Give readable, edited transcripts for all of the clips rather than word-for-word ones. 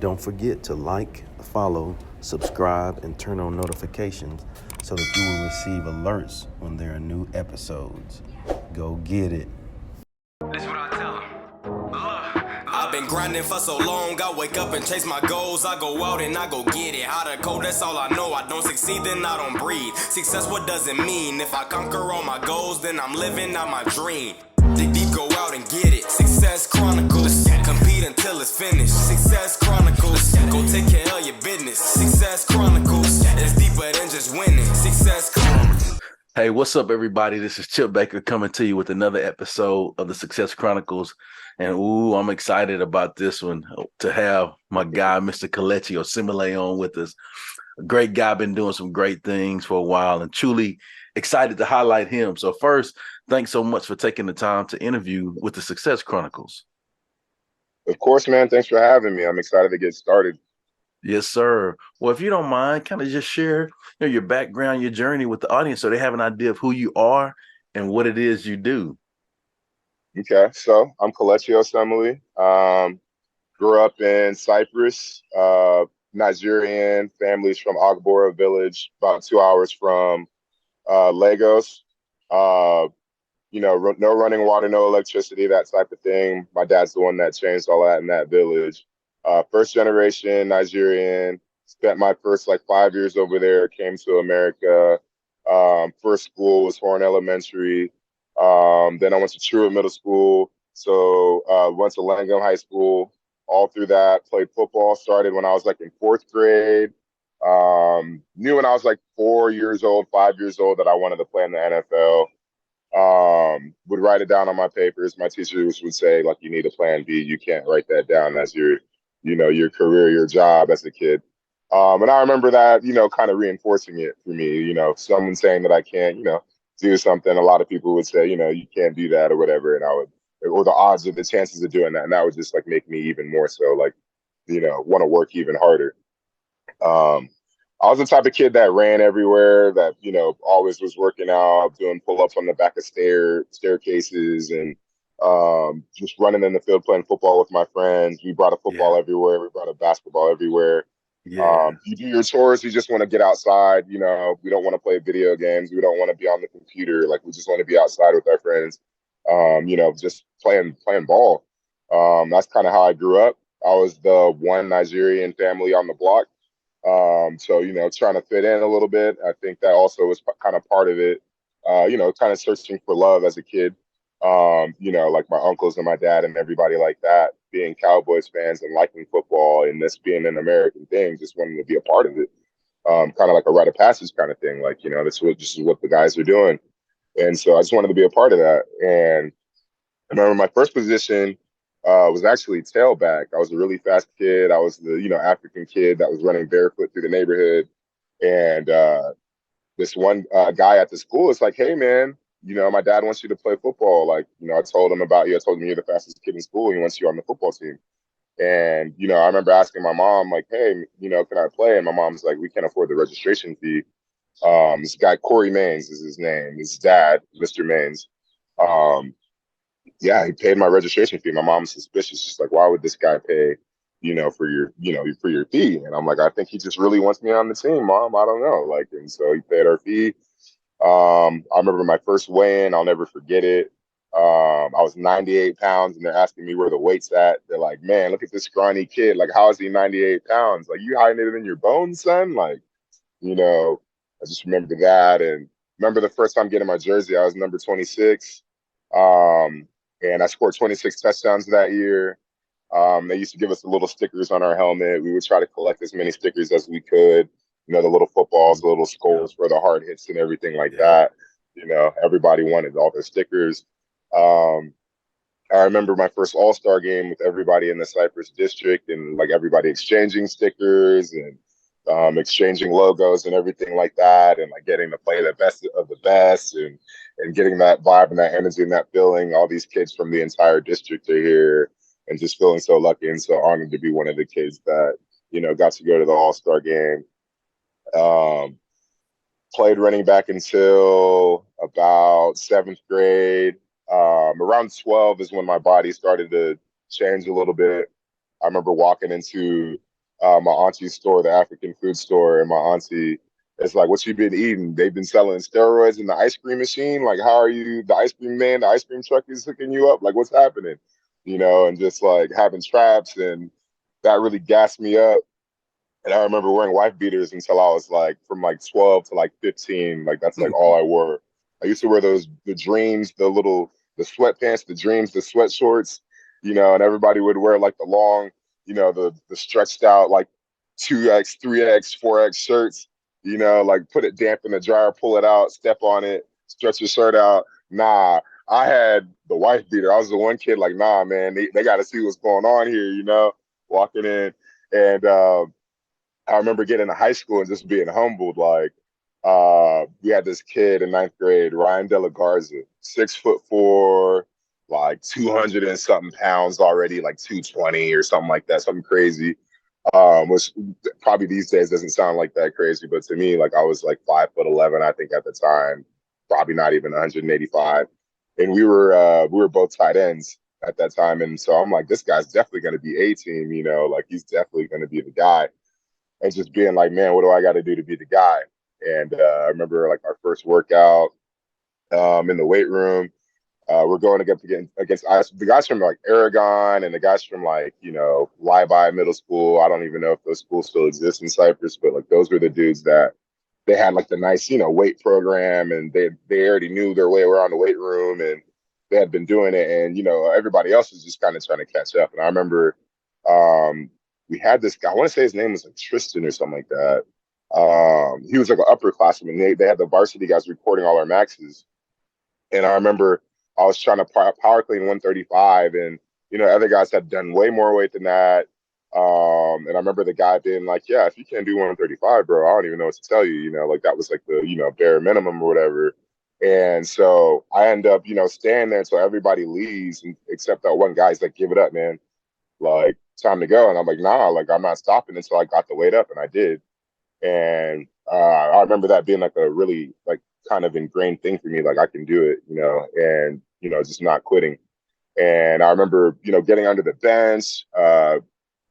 Don't forget to like, follow, subscribe, and turn on notifications so that you will receive alerts when there are new episodes. Go get it. That's what I tell them. Look, I've been grinding for so long, I wake up and chase my goals. I go out and I go get it. Hot or cold, that's all I know. I don't succeed, then I don't breathe. Success, what does it mean? If I conquer all my goals, then I'm living out my dream. Dig deep, go out and get it. Success Chronicles. Compete until it's finished. Success Chronicles. Go take care of your business. Success Chronicles. It's deeper than just winning. Success Chronicles. Hey, what's up, everybody? This is Chip Baker coming to you with another episode of the Success Chronicles. And I'm excited about this one to have my guy, Mr. Kelechi Osemele, on with us. A great guy, been doing some great things for a while and truly excited to highlight him. So first, thanks so much for taking the time to interview with the Success Chronicles. Of course, man. Thanks for having me. I'm excited to get started. Yes, sir. Well, if you don't mind, kind of just share your background, your journey with the audience so they have an idea of who you are and what it is you do. Okay, so I'm Kelechi Osemele. Grew up in Cyprus, Nigerian. Family's from Agbora village, about 2 hours from Lagos. No running water, no electricity, that type of thing. My dad's the one that changed all that in that village. First generation Nigerian. Spent my first 5 years over there. Came to America. First school was Horn Elementary. Then I went to Truett Middle School. So went to Langham High School. All through that, played football. Started when I was in fourth grade. Knew when I was 4 years old, 5 years old that I wanted to play in the NFL. Would write it down on my papers. My teachers would say, you need a plan B. You can't write that down as your career, your job as a kid. And I remember that, kind of reinforcing it for me, someone saying that I can't, do something. A lot of people would say, you can't do that or whatever. And I would, or the odds or the chances of doing that. And that would just make me even more so want to work even harder. I was the type of kid that ran everywhere, that, always was working out, doing pull-ups on the back of staircases and just running in the field playing football with my friends. We brought a football everywhere. We brought a basketball everywhere. Yeah. You do your chores. You just want to get outside. We don't want to play video games. We don't want to be on the computer. We just want to be outside with our friends, just playing ball. That's kind of how I grew up. I was the one Nigerian family on the block. So, trying to fit in a little bit. I think that also was kind of part of it, kind of searching for love as a kid. My uncles and my dad and everybody like that, being Cowboys fans and liking football and this being an American thing, just wanting to be a part of it. Kind of like a rite of passage kind of thing. This is what the guys are doing. And so I just wanted to be a part of that. And I remember my first position was actually tailback. I was a really fast kid. I was the, African kid that was running barefoot through the neighborhood. And this one guy at the school is like, hey, man, my dad wants you to play football. I told him about you. I told him you're the fastest kid in school. He wants you on the football team. And, I remember asking my mom, hey, can I play? And my mom's like, we can't afford the registration fee. This guy, Corey Maines is his name. His dad, Mr. Maines. He paid my registration fee. My mom's suspicious. She's like, why would this guy pay, for your fee? And I'm like, I think he just really wants me on the team, Mom. I don't know. And so he paid our fee. I remember my first weigh-in. I'll never forget it. I was 98 pounds and they're asking me where the weight's at. They're like, man, look at this scrawny kid. How is he 98 pounds? You hiding it in your bones, son? I just remember that. And remember the first time getting my jersey, I was number 26. And I scored 26 touchdowns that year. They used to give us the little stickers on our helmet. We would try to collect as many stickers as we could. The little footballs, the little skulls for the hard hits and everything like that. Everybody wanted all their stickers. I remember my first All-Star game with everybody in the Cypress district and everybody exchanging stickers and exchanging logos and everything like that, and getting to play the best of the best and getting that vibe and that energy and that feeling. All these kids from the entire district are here and just feeling so lucky and so honored to be one of the kids that, got to go to the All-Star game. Played running back until about seventh grade. Around 12 is when my body started to change a little bit. I remember walking into my auntie's store, the African food store, and my auntie is like, "What you been eating? They've been selling steroids in the ice cream machine. Like, how are you? The ice cream man, the ice cream truck is hooking you up. Like, what's happening?" And just like having traps, and that really gassed me up. And I remember wearing wife beaters until I was like from like 12 to like 15. Like that's like all I wore. I used to wear the dreams, the sweatpants, the dreams, the sweat shorts, and everybody would wear like the long, the stretched out like 2X, 3X, 4X shirts, like put it damp in the dryer, pull it out, step on it, stretch your shirt out. Nah, I had the wife beater. I was the one kid like, nah, man, they got to see what's going on here, walking in. And I remember getting to high school and just being humbled. Like, we had this kid in ninth grade, Ryan De La Garza, 6'4", like 200 and something pounds already, like 220 or something like that, something crazy. Which probably these days doesn't sound like that crazy, but to me, like I was like 5'11", I think at the time, probably not even 185, and we were both tight ends at that time, and so I'm like, this guy's definitely going to be A team, like he's definitely going to be the guy. And just being like, man, what do I got to do to be the guy? And I remember like our first workout in the weight room. We're going against the guys from like Aragon and the guys from like, Libi Middle School. I don't even know if those schools still exist in Cyprus, but like those were the dudes that they had like the nice, weight program, and they already knew their way around the weight room, and they had been doing it. And, everybody else was just kind of trying to catch up. And I remember we had this guy, I want to say his name was like Tristan or something like that. He was like an upperclassman. They had the varsity guys recording all our maxes. And I remember I was trying to power clean 135, and, other guys had done way more weight than that. And I remember the guy being like, yeah, if you can't do 135, bro, I don't even know what to tell you, like that was like the, bare minimum or whatever. And so I end up, staying there until everybody leaves, except that one guy's like, give it up, man. Like, time to go. And I'm like, nah, like I'm not stopping until I got the weight up, and I did. And I remember that being like a really like kind of ingrained thing for me. Like I can do it, and just not quitting. And I remember, getting under the bench,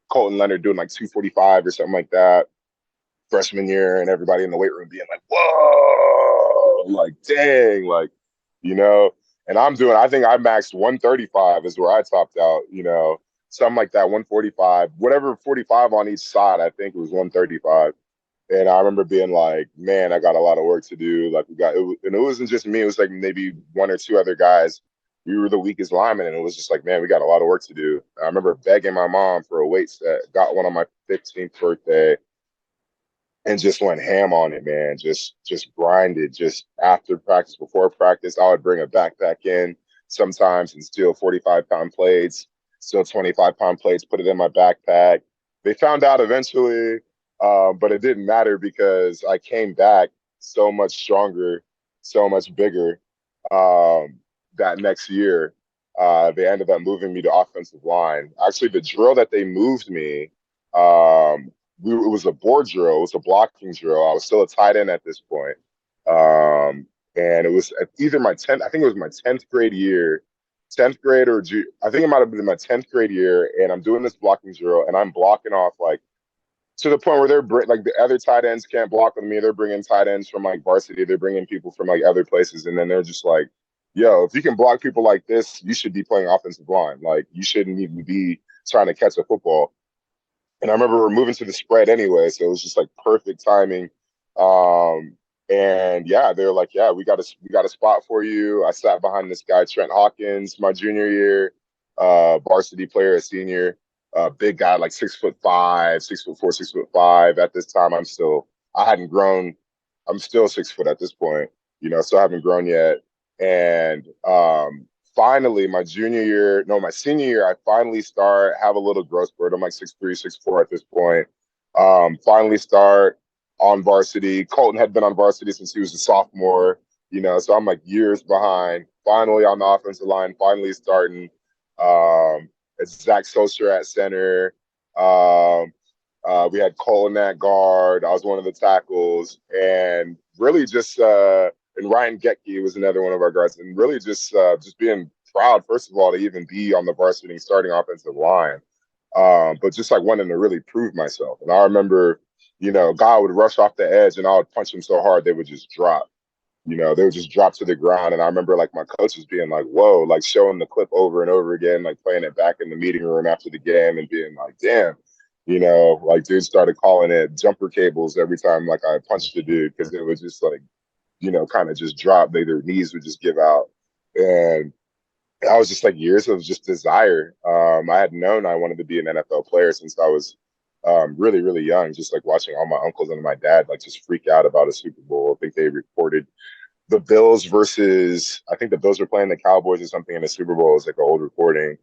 Colton Leonard doing like 245 or something like that freshman year, and everybody in the weight room being like, whoa, like dang, like, and I think I maxed 135 is where I topped out, something like that, 145, whatever, 45 on each side. I think it was 135. And I remember being like, man, I got a lot of work to do. Like and it wasn't just me. It was like maybe one or two other guys. We were the weakest linemen, and it was just like, man, we got a lot of work to do. I remember begging my mom for a weight set, got one on my 15th birthday, and just went ham on it, man. Just grinded. Just after practice, before practice, I would bring a backpack in sometimes and steal 45-pound plates, steal 25-pound plates, put it in my backpack. They found out eventually, but it didn't matter because I came back so much stronger, so much bigger. That next year, they ended up moving me to offensive line. Actually, the drill that they moved me, it was a board drill. It was a blocking drill. I was still a tight end at this point. And it was either my 10th, I think it was my 10th grade year, 10th grade or I think it might have been my 10th grade year. And I'm doing this blocking drill, and I'm blocking off like to the point where they're like the other tight ends can't block with me. They're bringing tight ends from like varsity. They're bringing people from like other places. And then they're just like, yo, if you can block people like this, you should be playing offensive line. Like you shouldn't even be trying to catch a football. And I remember we're moving to the spread anyway, so it was just like perfect timing. And yeah, they were like, yeah, we got a spot for you. I sat behind this guy, Trent Hawkins, my junior year, varsity player, a senior, big guy, like 6'5", 6'4", 6'5". At this time, I hadn't grown. I'm still 6 foot at this point, still haven't grown yet. And finally, my senior year, I finally have a little growth spurt. I'm like 6'3", 6'4" at this point. Finally start on varsity. Colton had been on varsity since he was a sophomore, so I'm like years behind. Finally on the offensive line, finally starting. It's Zach Socher at center. We had Colton at guard. I was one of the tackles, and really just and Ryan Getke was another one of our guards, and really just being proud, first of all, to even be on the varsity starting offensive line. but just like wanting to really prove myself. And I remember, God would rush off the edge and I would punch him so hard they would just drop. They would just drop to the ground. And I remember like my coaches being like, whoa, like showing the clip over and over again, like playing it back in the meeting room after the game and being like, damn, like dudes started calling it jumper cables every time like I punched the dude because it was just like, kind of just drop. Their knees would just give out. And I was just like years of just desire. I had known I wanted to be an NFL player since I was really, really young, just like watching all my uncles and my dad like just freak out about a Super Bowl. I think they recorded the Bills versus, I think the Bills were playing the Cowboys or something in the Super Bowl. It was like an old recording.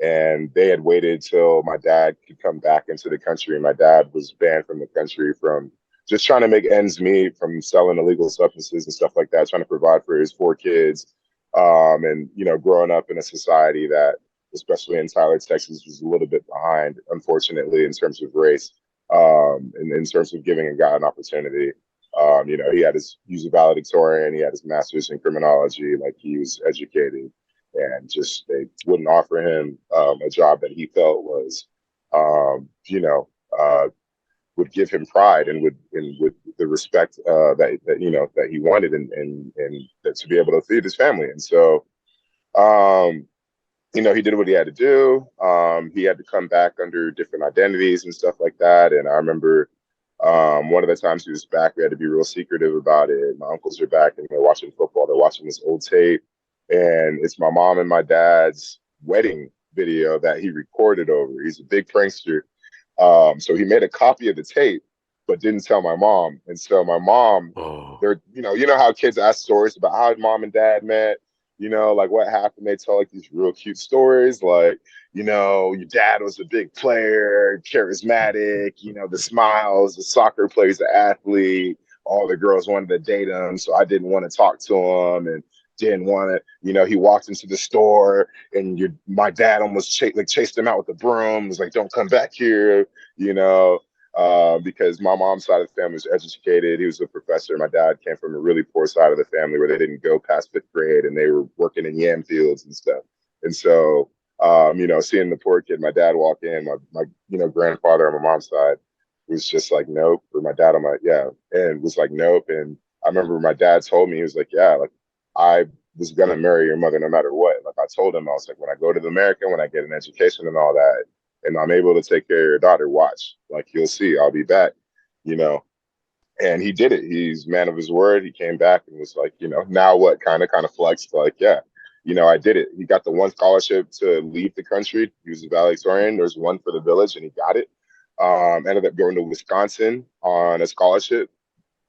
And they had waited till my dad could come back into the country. And my dad was banned from the country from just trying to make ends meet, from selling illegal substances and stuff like that, trying to provide for his 4 kids. And, growing up in a society that, especially in Tyler, Texas, was a little bit behind, unfortunately, in terms of race, and in terms of giving a guy an opportunity. He was a valedictorian. He had his master's in criminology. Like he was educated, and just they wouldn't offer him a job that he felt was, would give him pride and would the respect that he wanted and that to be able to feed his family. And so, he did what he had to do. He had to come back under different identities and stuff like that. And I remember one of the times he was back, we had to be real secretive about it. My uncles are back and they're watching football. They're watching this old tape, and it's my mom and my dad's wedding video that he recorded over. He's a big prankster. So he made a copy of the tape, but didn't tell my mom. And so my mom, they're, how kids ask stories about how mom and dad met, like what happened. They tell like these real cute stories, like, your dad was a big player, charismatic, the smiles, the soccer player, the athlete. All the girls wanted to date him, so I didn't want to talk to him and didn't want to, he walked into the store and my dad almost chased him out with the broom. It was like, don't come back here, because my mom's side of the family was educated. He was a professor. My dad came from a really poor side of the family where they didn't go past 5th grade and they were working in yam fields and stuff. And so, seeing the poor kid, my dad walk in, my grandfather on my mom's side was just like, nope. Or my dad on my, yeah. And was like, nope. And I remember my dad told me, he was like, yeah, like I was going to marry your mother no matter what. Like I told him, I was like, when I go to the American, when I get an education and all that, and I'm able to take care of your daughter, watch, like you'll see, I'll be back, and he did it. He's man of his word. He came back and was like, now what, kind of flexed, like, yeah, I did it. He got the one scholarship to leave the country. He was a valedictorian. There's one for the village and he got it. Ended up going to Wisconsin on a scholarship.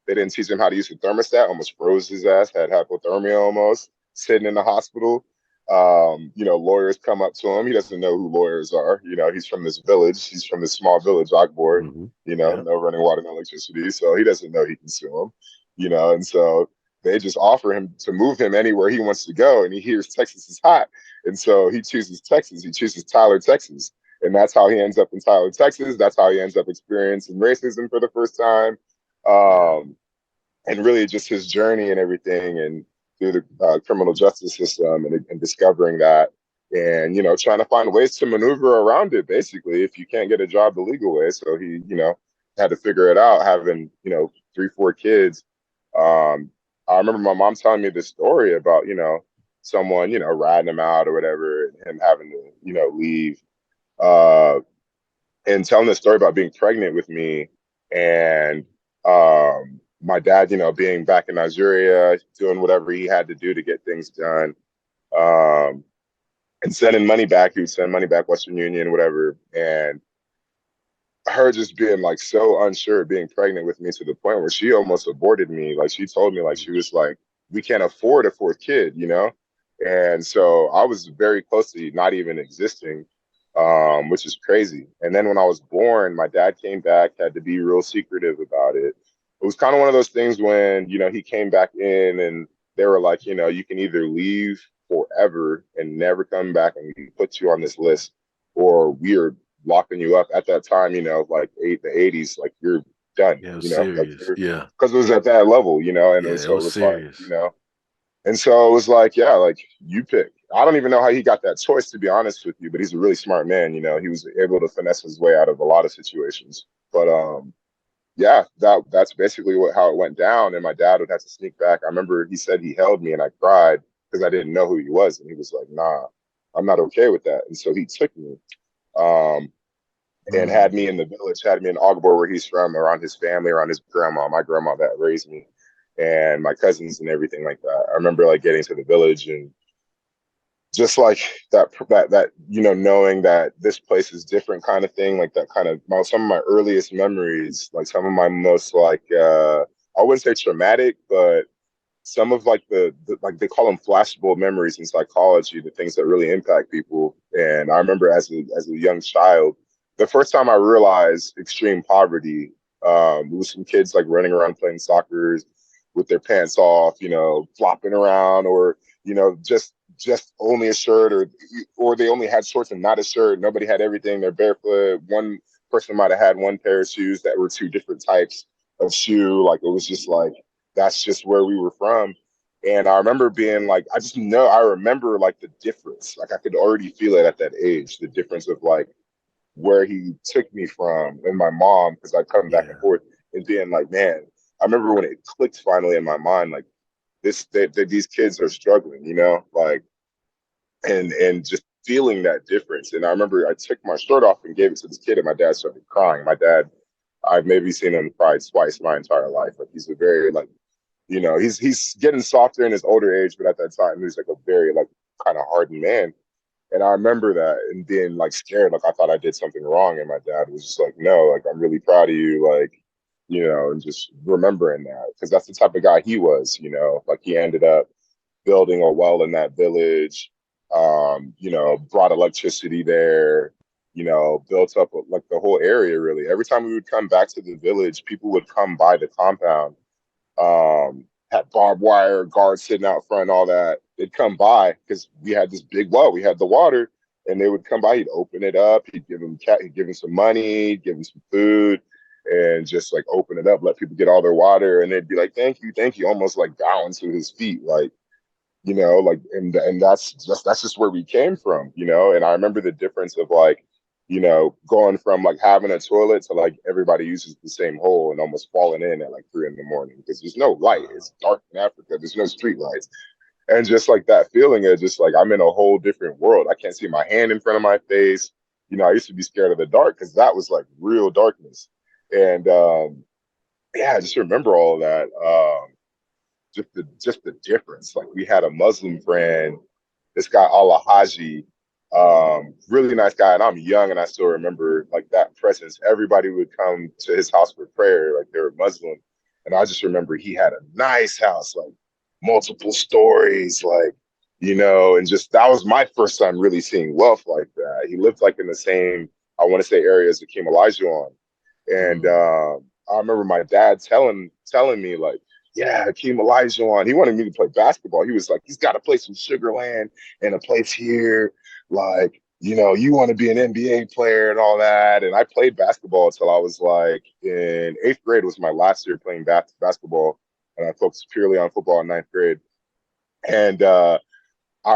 They didn't teach him how to use the thermostat, almost froze his ass, had hypothermia almost, sitting in the hospital. Lawyers come up to him. He doesn't know who lawyers are. He's from this village. He's from this small village, Ogboard, no running water, no electricity. So he doesn't know he can sue him, and so they just offer him to move him anywhere he wants to go. And he hears Texas is hot. And so he chooses Texas. He chooses Tyler, Texas. And that's how he ends up in Tyler, Texas. That's how he ends up experiencing racism for the first time. And really just his journey and everything, and through the criminal justice system and discovering that, and, trying to find ways to maneuver around it, basically, if you can't get a job the legal way. So he, had to figure it out, having, 3-4 kids. I remember my mom telling me this story about, someone, ratting him out or whatever, and him having to, leave. And telling the story about being pregnant with me, and my dad, being back in Nigeria, doing whatever he had to do to get things done, and sending money back. He would send money back, Western Union, whatever. And her just being like so unsure, being pregnant with me to the point where she almost aborted me. Like she told me, like she was like, we can't afford a 4th kid, And so I was very close to not even existing, which is crazy. And then when I was born, my dad came back, had to be real secretive about it. It was kind of one of those things when, he came back in and they were like, you can either leave forever and never come back and we put you on this list, or we're locking you up at that time, like the 80s, like you're done, Yeah, it was serious. like Yeah. Because it was at that level, and Yeah, so it was it was serious. like, and so it was like, yeah, like you pick. I don't even know how he got that choice, to be honest with you, but he's a really smart man. You know, he was able to finesse his way out of a lot of situations. But yeah, that's basically how it went down. And my dad would have to sneak back. I remember he said he held me and I cried because I didn't know who he was. And he was like, nah, I'm not okay with that. And so he took me and had me in the village, had me in Ogbar, where he's from, around his family, around his grandma, my grandma that raised me, and my cousins and everything like that. I remember like getting to the village and just like that knowing that this place is different kind of thing, like that kind of some of my earliest memories, like some of my most like I wouldn't say traumatic, but some of like the like they call them flashbulb memories in psychology, the things that really impact people. And I remember as a young child, the first time I realized extreme poverty, was some kids like running around playing soccer with their pants off, flopping around, or just only a shirt, or they only had shorts and not a shirt. Nobody had everything. They're barefoot. One person might have had one pair of shoes that were two different types of shoe. Like it was just like that's just where we were from. And I remember being like, I remember like the difference. Like I could already feel it at that age, the difference of like where he took me from and my mom, because I'd come back and forth and being like, man, I remember when it clicked finally in my mind, like these kids are struggling, like, and just feeling that difference. And I remember I took my shirt off and gave it to this kid, and my dad started crying. My dad, I've maybe seen him cry twice my entire life. Like he's a very like, he's getting softer in his older age, but at that time he was like a very like kind of hardened man. And I remember that and being like scared, like I thought I did something wrong. And my dad was just like, no, like I'm really proud of you, like, and just remembering that because that's the type of guy he was, like he ended up building a well in that village, brought electricity there, built up like the whole area really. Every time we would come back to the village, people would come by the compound, had barbed wire guards sitting out front, all that. They'd come by because we had this big well, we had the water, and they would come by. He'd open it up, he'd give them some money, he'd give them some food, and just like open it up, let people get all their water, and they'd be like, "Thank you," almost like bowing to his feet, like like, and that's just where we came from, And I remember the difference of like, going from like having a toilet to like everybody uses the same hole and almost falling in at like 3 a.m. because there's no light. It's dark in Africa. There's no street lights. And just like that feeling of just like I'm in a whole different world. I can't see my hand in front of my face. I used to be scared of the dark because that was like real darkness. And yeah, I just remember all of that. Just the difference. Like we had a Muslim friend, this guy Allah Haji, really nice guy, and I'm young and I still remember like that presence. Everybody would come to his house for prayer, like they were Muslim. And I just remember he had a nice house, like multiple stories, like, and just that was my first time really seeing wealth like that. He lived like in the same, I want to say, areas that Hakeem Olajuwon. And I remember my dad telling me like, yeah, Hakeem Olajuwon, he wanted me to play basketball. He was like, he's got to play some Sugar Land and a place here. Like, you want to be an NBA player and all that. And I played basketball until I was like in 8th grade was my last year playing basketball. And I focused purely on football in 9th grade. And I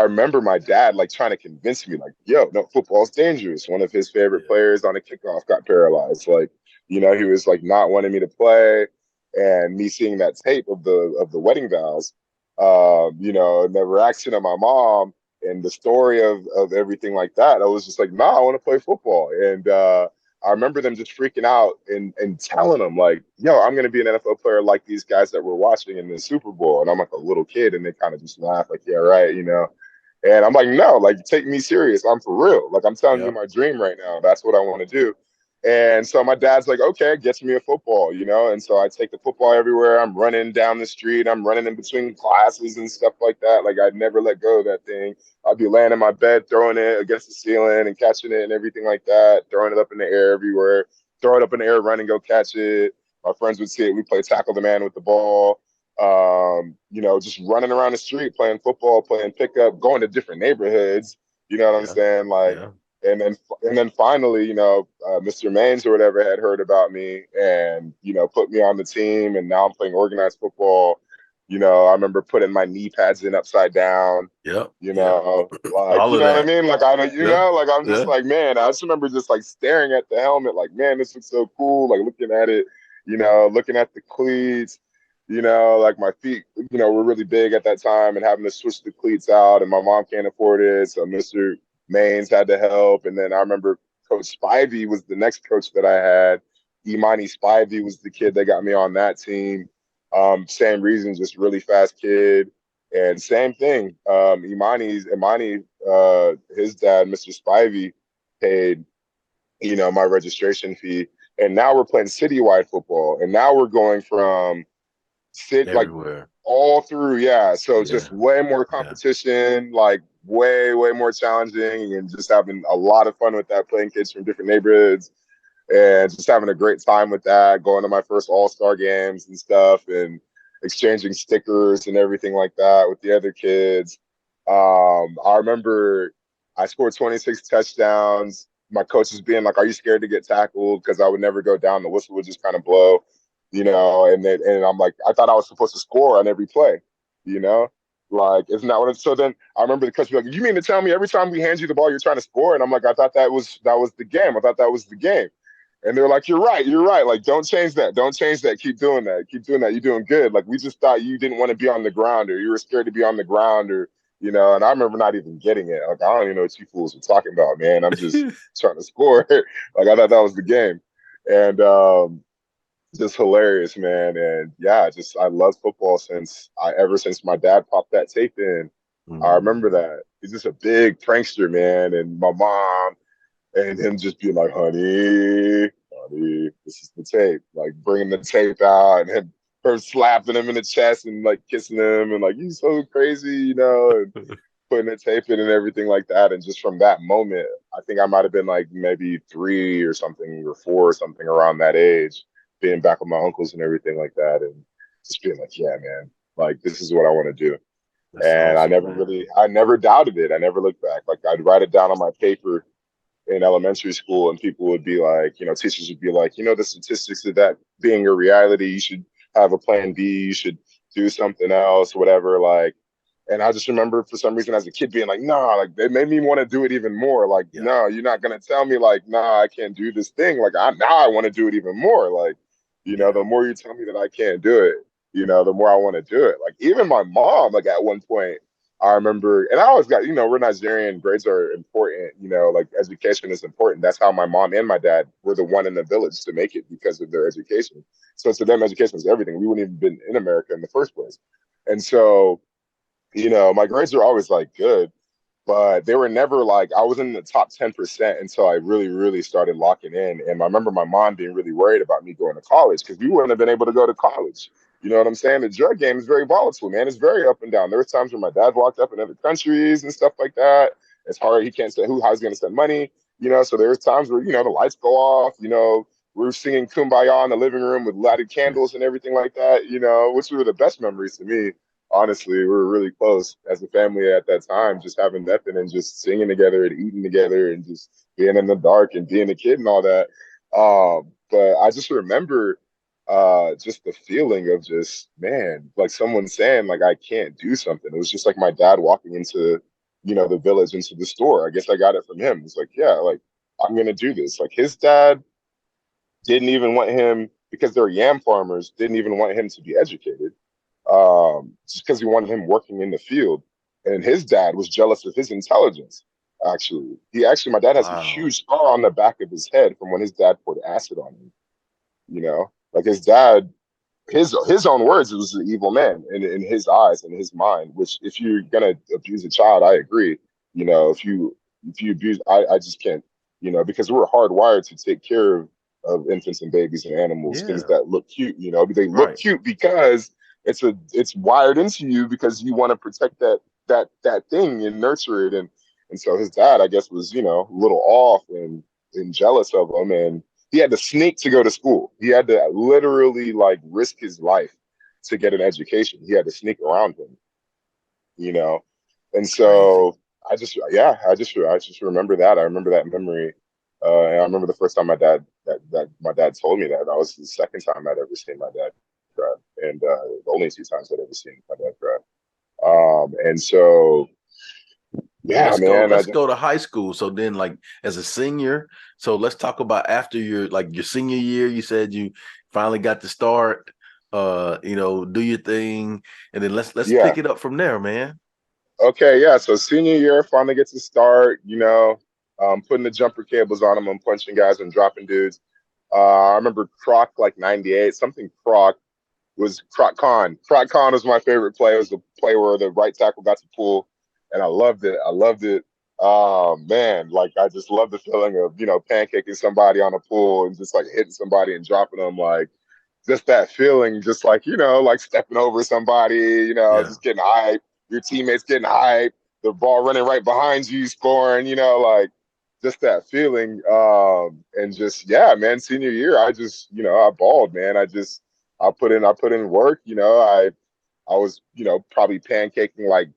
remember my dad like trying to convince me like, yo, no, football's dangerous. One of his favorite players on a kickoff got paralyzed. Like, he was like not wanting me to play. And me seeing that tape of the wedding vows, and the reaction of my mom and the story of everything like that, I was just like, nah, I want to play football. And I remember them just freaking out and telling them like, yo, I'm going to be an NFL player like these guys that we're watching in the Super Bowl. And I'm like a little kid, and they kind of just laugh like, yeah, right, And I'm like, no, like, take me serious. I'm for real. Like, I'm telling you my dream right now. That's what I want to do. And so my dad's like, okay, get me a football, And so I take the football everywhere. I'm running down the street. I'm running in between classes and stuff like that. Like I'd never let go of that thing. I'd be laying in my bed, throwing it against the ceiling and catching it and everything like that, throwing it up in the air everywhere, throw it up in the air, run and go catch it. My friends would see it. We play tackle the man with the ball. Just running around the street, playing football, playing pickup, going to different neighborhoods. You know what I'm saying? Like, and then finally, Mr. Maines or whatever had heard about me and, put me on the team. And now I'm playing organized football. I remember putting my knee pads in upside down. Yep. Like, All you of know what I that. mean? Like, Yeah. like, I'm just Yeah. like, man, I just remember just like staring at the helmet, like, man, this looks so cool. Like, looking at it, looking at the cleats, like my feet, were really big at that time and having to switch the cleats out. And my mom can't afford it. So Mr. Maines had to help. And then I remember Coach Spivey was the next coach that I had. Imani Spivey was the kid that got me on that team. Same reason, just really fast kid. And same thing. Imani, his dad, Mr. Spivey, paid, my registration fee. And now we're playing citywide football. And now we're going from like Everywhere. all through, yeah. So Yeah. just way more Yeah. competition, like way, way more challenging, and just having a lot of fun with that, playing kids from different neighborhoods and just having a great time with that, going to my first all-star games and stuff and exchanging stickers and everything like that with the other kids. I remember I scored 26 touchdowns. My coaches being like, "Are you scared to get tackled?" Because I would never go down. The whistle would just kind of blow, and I'm like, I thought I was supposed to score on every play, you know? Like, isn't that what it's so then I remember the coach be like, "You mean to tell me every time we hand you the ball, you're trying to score?" And I'm like, I thought that was the game. I thought that was the game. And they're like, you're right. Like, don't change that. Don't change that. Keep doing that. Keep doing that. You're doing good. Like, we just thought you didn't want to be on the ground or you were scared to be on the ground or, and I remember not even getting it. Like, I don't even know what you fools were talking about, man. I'm just trying to score. Like, I thought that was the game. And just hilarious, man. And yeah, I love football ever since my dad popped that tape in. I remember that. He's just a big prankster, man. And my mom, and him just being like, honey, this is the tape. Like bringing the tape out and her slapping him in the chest and like kissing him and like, you so crazy, and putting the tape in and everything like that. And just from that moment, I think I might have been like maybe 3 or something or 4 or something around that age, being back with my uncles and everything like that. And just being like, yeah, man, like this is what I want to do. That's And awesome, man. I never doubted it. I never looked back. Like I'd write it down on my paper in elementary school and people would be like, teachers would be like, the statistics of that being a reality, you should have a plan B, you should do something else, whatever. Like, and I just remember for some reason as a kid being like, nah, like they made me want to do it even more. Like, Yeah. no, you're not going to tell me like, nah, I can't do this thing. Like now I want to do it even more. Like, the more you tell me that I can't do it, the more I want to do it. Like even my mom, like at one point, I remember, and I always got, we're Nigerian, grades are important, like education is important. That's how my mom and my dad were the one in the village to make it because of their education. So to them, education is everything. We wouldn't even been in America in the first place. And so, my grades are always like good, but they were never like, I was in the top 10% until I really, really started locking in. And I remember my mom being really worried about me going to college because we wouldn't have been able to go to college. You know what I'm saying? The drug game is very volatile, man. It's very up and down. There was times when my dad walked up in other countries and stuff like that. It's hard. He can't say how he's going to spend money, so there's times where, the lights go off, we're singing Kumbaya in the living room with lighted candles and everything like that, which were the best memories to me. Honestly, we were really close as a family at that time, just having nothing and just singing together and eating together and just being in the dark and being a kid and all that. But I just remember just the feeling of just, man, like someone saying like I can't do something. It was just like my dad walking into, the village, into the store. I guess I got it from him. It's like, yeah, like I'm gonna do this. Like his dad didn't even want him, because they're yam farmers, didn't even want him to be educated, just because he wanted him working in the field. And his dad was jealous of his intelligence. My dad has a Wow. huge scar on the back of his head from when his dad poured acid on him. Like his dad, his own words, it was an evil man in his eyes and his mind. Which, if you're gonna abuse a child, I agree. If you abuse, I just can't. Because we're hardwired to take care of infants and babies and animals, things Yeah. that look cute. They look Right. cute because it's wired into you because you want to protect that thing and nurture it. And so his dad, I guess, was a little off and jealous of him, and he had to sneak to go to school. He had to literally like risk his life to get an education. He had to sneak around him, you know. And Crazy. so I just remember that. I remember that memory. And I remember the first time my dad told me that. That was the second time I'd ever seen my dad cry. and the only 2 times I'd ever seen my dad cry. And so, Well, yeah, man. let's go to high school. So then, like, as a senior, so let's talk about after your senior year. You said you finally got to start, do your thing, and then let's Yeah. pick it up from there, man. Okay, yeah. So senior year, finally get to start, putting the jumper cables on them and punching guys and dropping dudes. I remember Croc like 98, something Croc was Croc Con. Croc Con was my favorite play. It was the play where the right tackle got to pull, and I loved it. I loved it. Man, like I just love the feeling of, pancaking somebody on a pull and just like hitting somebody and dropping them, like just that feeling, just like, like stepping over somebody, Yeah. just getting hyped, your teammates getting hyped, the ball running right behind you, scoring, like just that feeling. And just, yeah, man, senior year, I just, I balled, man. I put in work, I was, probably pancaking like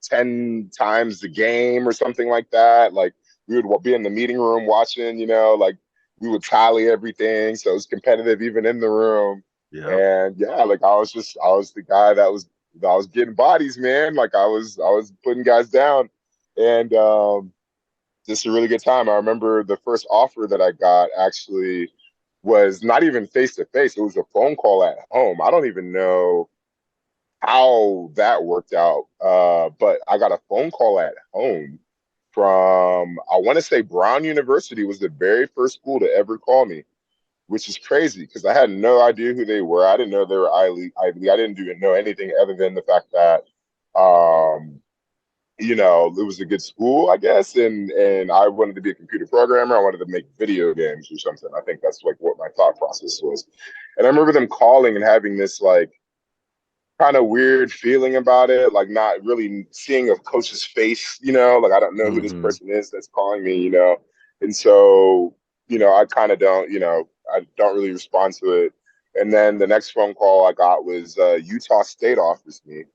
10 times the game or something like that. Like we would be in the meeting room watching, like we would tally everything. So it was competitive even in the room. Yeah. And yeah, like I was the guy that was getting bodies, man. Like I was putting guys down. And just a really good time. I remember the first offer that I got actually was not even face to face. It was a phone call at home. I don't even know how that worked out. But I got a phone call at home from, I want to say Brown University was the very first school to ever call me, which is crazy because I had no idea who they were. I didn't know they were Ivy League. I didn't even know anything other than the fact that, it was a good school, I guess. And I wanted to be a computer programmer. I wanted to make video games or something. I think that's like what my thought process was. And I remember them calling and having this like, kind of weird feeling about it, like not really seeing a coach's face, like I don't know who this person is that's calling me, and so, I kind of don't, I don't really respond to it. And then the next phone call I got was Utah State offers me,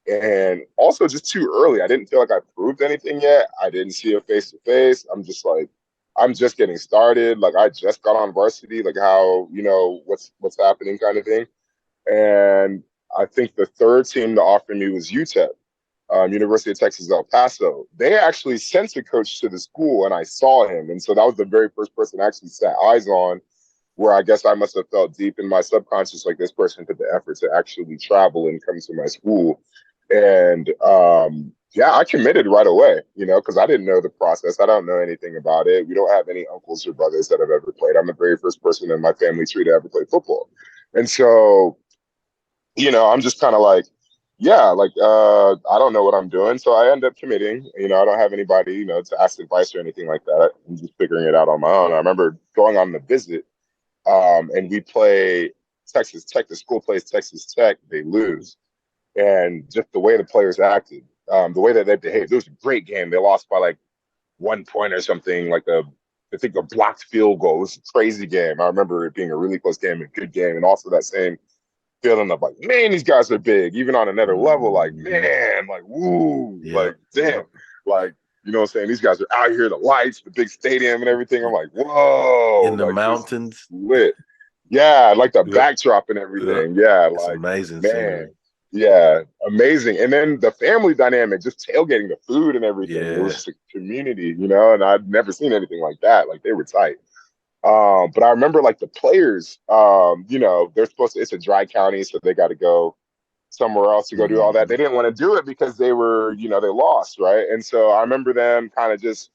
and also just too early. I didn't feel like I proved anything yet. I didn't see a face to face. I'm just like, I'm just getting started. Like I just got on varsity, like how, what's happening kind of thing. And I think the third team to offer me was UTEP, University of Texas El Paso. They actually sent a coach to the school, and I saw him. And so that was the very first person I actually sat eyes on, where I guess I must have felt deep in my subconscious, like this person put the effort to actually travel and come to my school. And yeah, I committed right away, because I didn't know the process. I don't know anything about it. We don't have any uncles or brothers that have ever played. I'm the very first person in my family tree to ever play football. And so, I'm just kind of like, yeah, like, I don't know what I'm doing. So I end up committing, I don't have anybody, to ask advice or anything like that. I'm just figuring it out on my own. I remember going on the visit, and we play Texas Tech. The school plays Texas Tech. They lose. And just the way the players acted, the way that they behaved, it was a great game. They lost by like 1 point or something, like I think a blocked field goal. It was a crazy game. I remember it being a really close game, a good game. And also that same feeling of like, man, these guys are big, even on another level, like, man, like, woo, like, damn, like, you know what I'm saying? These guys are out here, the lights, the big stadium and everything. I'm like, whoa. In the like, mountains. Lit. Yeah, like the backdrop and everything. Yeah, it's like, amazing man. scenery. Yeah, amazing. And then the family dynamic, just tailgating the food and everything. Yeah. It was just a community, and I'd never seen anything like that. Like, they were tight. But I remember like the players, they're supposed to, it's a dry county, so they got to go somewhere else to go do all that. They didn't want to do it because they were, they lost, right? And so I remember them kind of just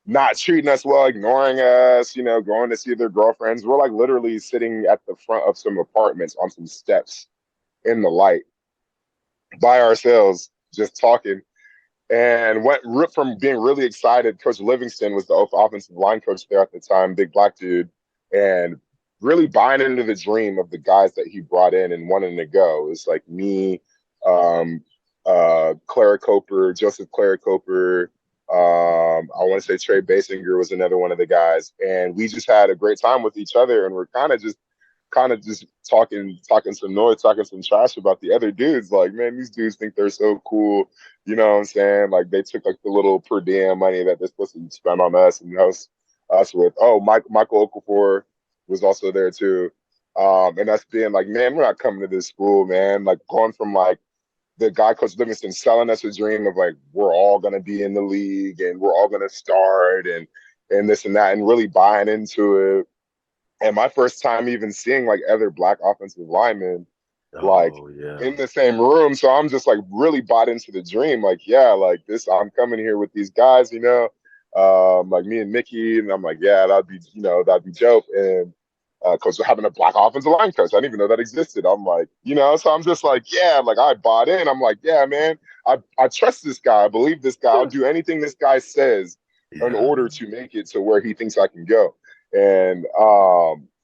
not treating us well, ignoring us, going to see their girlfriends. We're like literally sitting at the front of some apartments on some steps in the light by ourselves, just talking. And went from being really excited. Coach Livingston was the offensive line coach there at the time, big black dude, and really buying into the dream of the guys that he brought in and wanting to go. It's like me, Clara Coper, Joseph Clara Coper. I want to say Trey Basinger was another one of the guys, and we just had a great time with each other. And we're kind of just talking some noise, talking some trash about the other dudes. Like, man, these dudes think they're so cool. You know what I'm saying? Like, they took like the little per diem money that they're supposed to spend on us and host us with. Oh, Michael Okafor was also there too. And that's being like, man, we're not coming to this school, man. Like going from like the guy Coach Livingston selling us a dream of like we're all gonna be in the league and we're all gonna start and this and that and really buying into it. And my first time even seeing like other black offensive linemen like Oh yeah. in the same room. So I'm just like really bought into the dream. Like, yeah, like this, I'm coming here with these guys, like me and Mickey. And I'm like, yeah, that'd be dope. And coach having a black offensive line coach. I didn't even know that existed. I'm like, so I'm just like, yeah, like I bought in. I'm like, yeah, man, I trust this guy. I believe this guy. I'll do anything this guy says in Yeah. order to make it to where he thinks I can go. And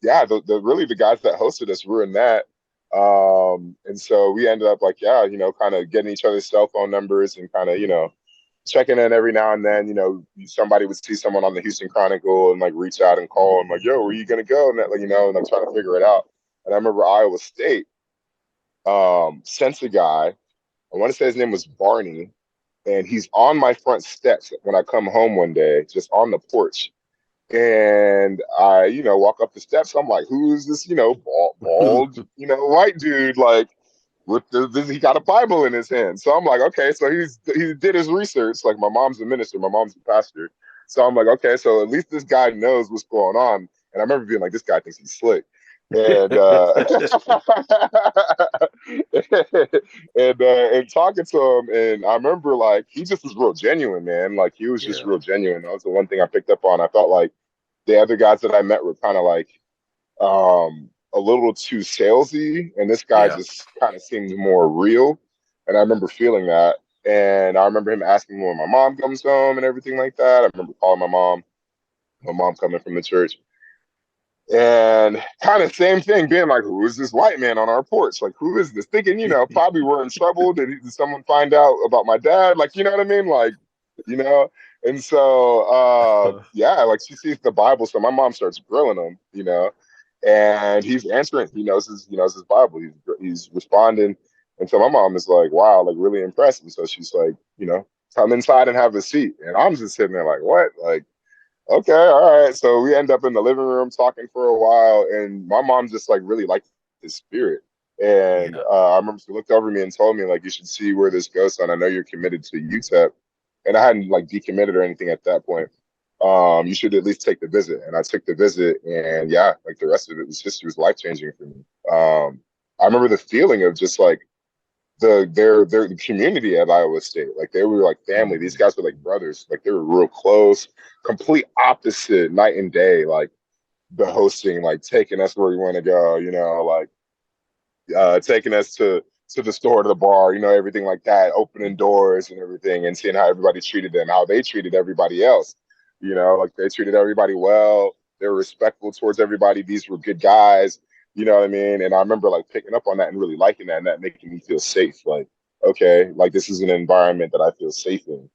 yeah, the really the guys that hosted us were in that. And so we ended up like, yeah, kind of getting each other's cell phone numbers and kind of, checking in every now and then. Somebody would see someone on the Houston Chronicle and like reach out and call and like, yo, where you gonna go? And that, like, and I'm trying to figure it out. And I remember Iowa State sent a guy. I want to say his name was Barney, and he's on my front steps when I come home one day, just on the porch. And I, walk up the steps. I'm like, who is this, bald, white dude? Like, he got a Bible in his hand. So I'm like, okay, so he did his research. Like, my mom's a minister, my mom's a pastor. So I'm like, okay, so at least this guy knows what's going on. And I remember being like, this guy thinks he's slick. And and talking to him, and I remember like he just was real genuine, man. Like he was just Yeah. real genuine. That was the one thing I picked up on. I felt like the other guys that I met were kind of like a little too salesy, and this guy Yeah. just kind of seemed more real. And I remember feeling that. And I remember him asking me when my mom comes home and everything like that. I remember calling my mom coming from the church. And kind of same thing, being like, who is this white man on our porch? Like, who is this? Thinking, probably we're in trouble. Did someone find out about my dad? Like, you know what I mean? Like, you know? And so, yeah, like she sees the Bible. So my mom starts grilling him, and he's answering. He knows his Bible. He's responding. And so my mom is like, wow, like really impressed. And so she's like, come inside and have a seat. And I'm just sitting there like, what? Like, okay, all right. So we end up in the living room talking for a while, and my mom just like really liked his spirit. And Yeah. I remember she looked over me and told me like, you should see where this goes, son. I know you're committed to UTEP, and I hadn't like decommitted or anything at that point. You should at least take the visit. And I took the visit, and yeah, like the rest of it was history, was life changing for me. I remember the feeling of just like their community at Iowa State. Like they were like family. These guys were like brothers. Like they were real close. Complete opposite night and day. Like the hosting, like taking us where we want to go. Like taking us to the store, to the bar. Everything like that. Opening doors and everything, and seeing how everybody treated them, how they treated everybody else. Like they treated everybody well. They were respectful towards everybody. These were good guys. You know what I mean? And I remember like picking up on that and really liking that, and that making me feel safe. Like, okay, like this is an environment that I feel safe in.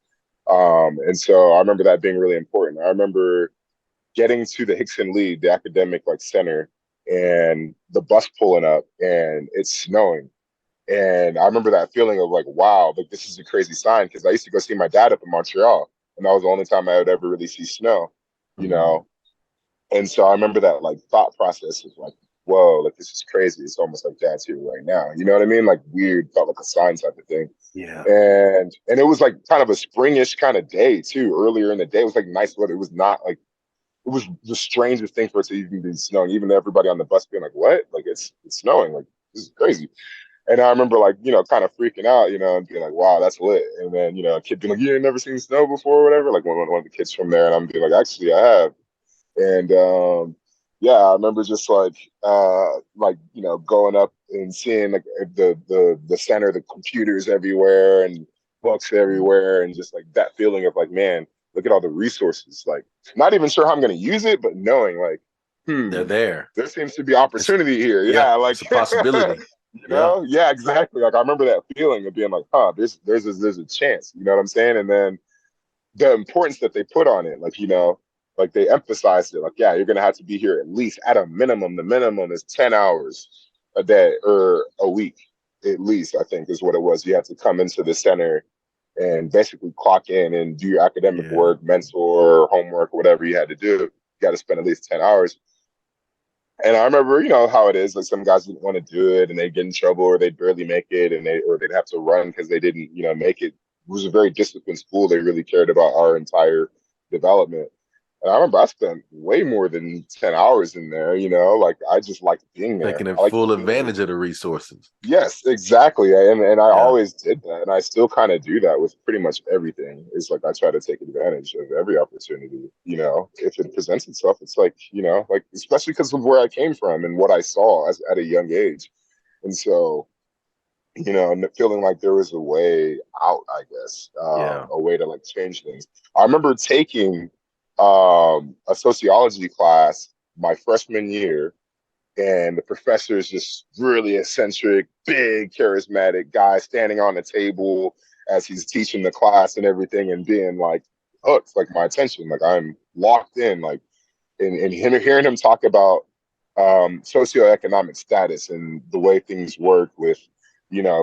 And so I remember that being really important. I remember getting to the Hickson Lee, the academic like center, and the bus pulling up and it's snowing. And I remember that feeling of like, wow, like this is a crazy sign, because I used to go see my dad up in Montreal, and that was the only time I would ever really see snow, you Mhm. know. And so I remember that like thought process of like, whoa, like this is crazy. It's almost like dad's here right now. You know what I mean? Like weird, felt like a sign type of thing. Yeah. And it was like kind of a springish kind of day too. Earlier in the day, it was like nice weather. It was not like, it was the strangest thing for it to even be snowing. Even everybody on the bus being like, "What? Like it's snowing? Like this is crazy." And I remember like kind of freaking out, and being like, "Wow, that's lit." And then a kid being like, "You ain't never seen snow before, or whatever." Like one of the kids from there, and I'm being like, "Actually, I have." And yeah, I remember just like going up and seeing like the center, the computers everywhere and books Mhm. everywhere, and just like that feeling of like, man, look at all the resources. Like, not even sure how I'm going to use it, but knowing like, They're there. there seems to be It's opportunity here. yeah, Yeah, like it's a possibility. Yeah. yeah, exactly. Like I remember that feeling of being like, huh, there's a chance. You know what I'm saying? And then the importance that they put on it, like like they emphasized it, like, yeah, you're gonna have to be here at least at a minimum. The minimum is 10 hours a day or a week, at least, I think is what it was. You have to come into the center and basically clock in and do your academic Yeah. work, mentor, homework, whatever you had to do. You got to spend at least 10 hours. And I remember, how it is. Like some guys didn't want to do it, and they get in trouble, or they'd barely make it, and they'd have to run because they didn't, make it. It was a very disciplined school. They really cared about our entire development. And I remember I spent way more than 10 hours in there. Like I just liked being there. Taking I liked full being there. advantage of the resources. Yes, exactly. And I Yeah. always did that. And I still kind of do that with pretty much everything. It's like I try to take advantage of every opportunity, if it presents itself. It's like, like especially because of where I came from and what I saw at a young age. And so, feeling like there was a way out, I guess, Yeah. a way to like change things. I remember taking a sociology class my freshman year, and the professor is just really eccentric, big, charismatic guy standing on the table as he's teaching the class and everything, and being like hooked, like my attention, like I'm locked in, like and hearing him talk about socioeconomic status and the way things work with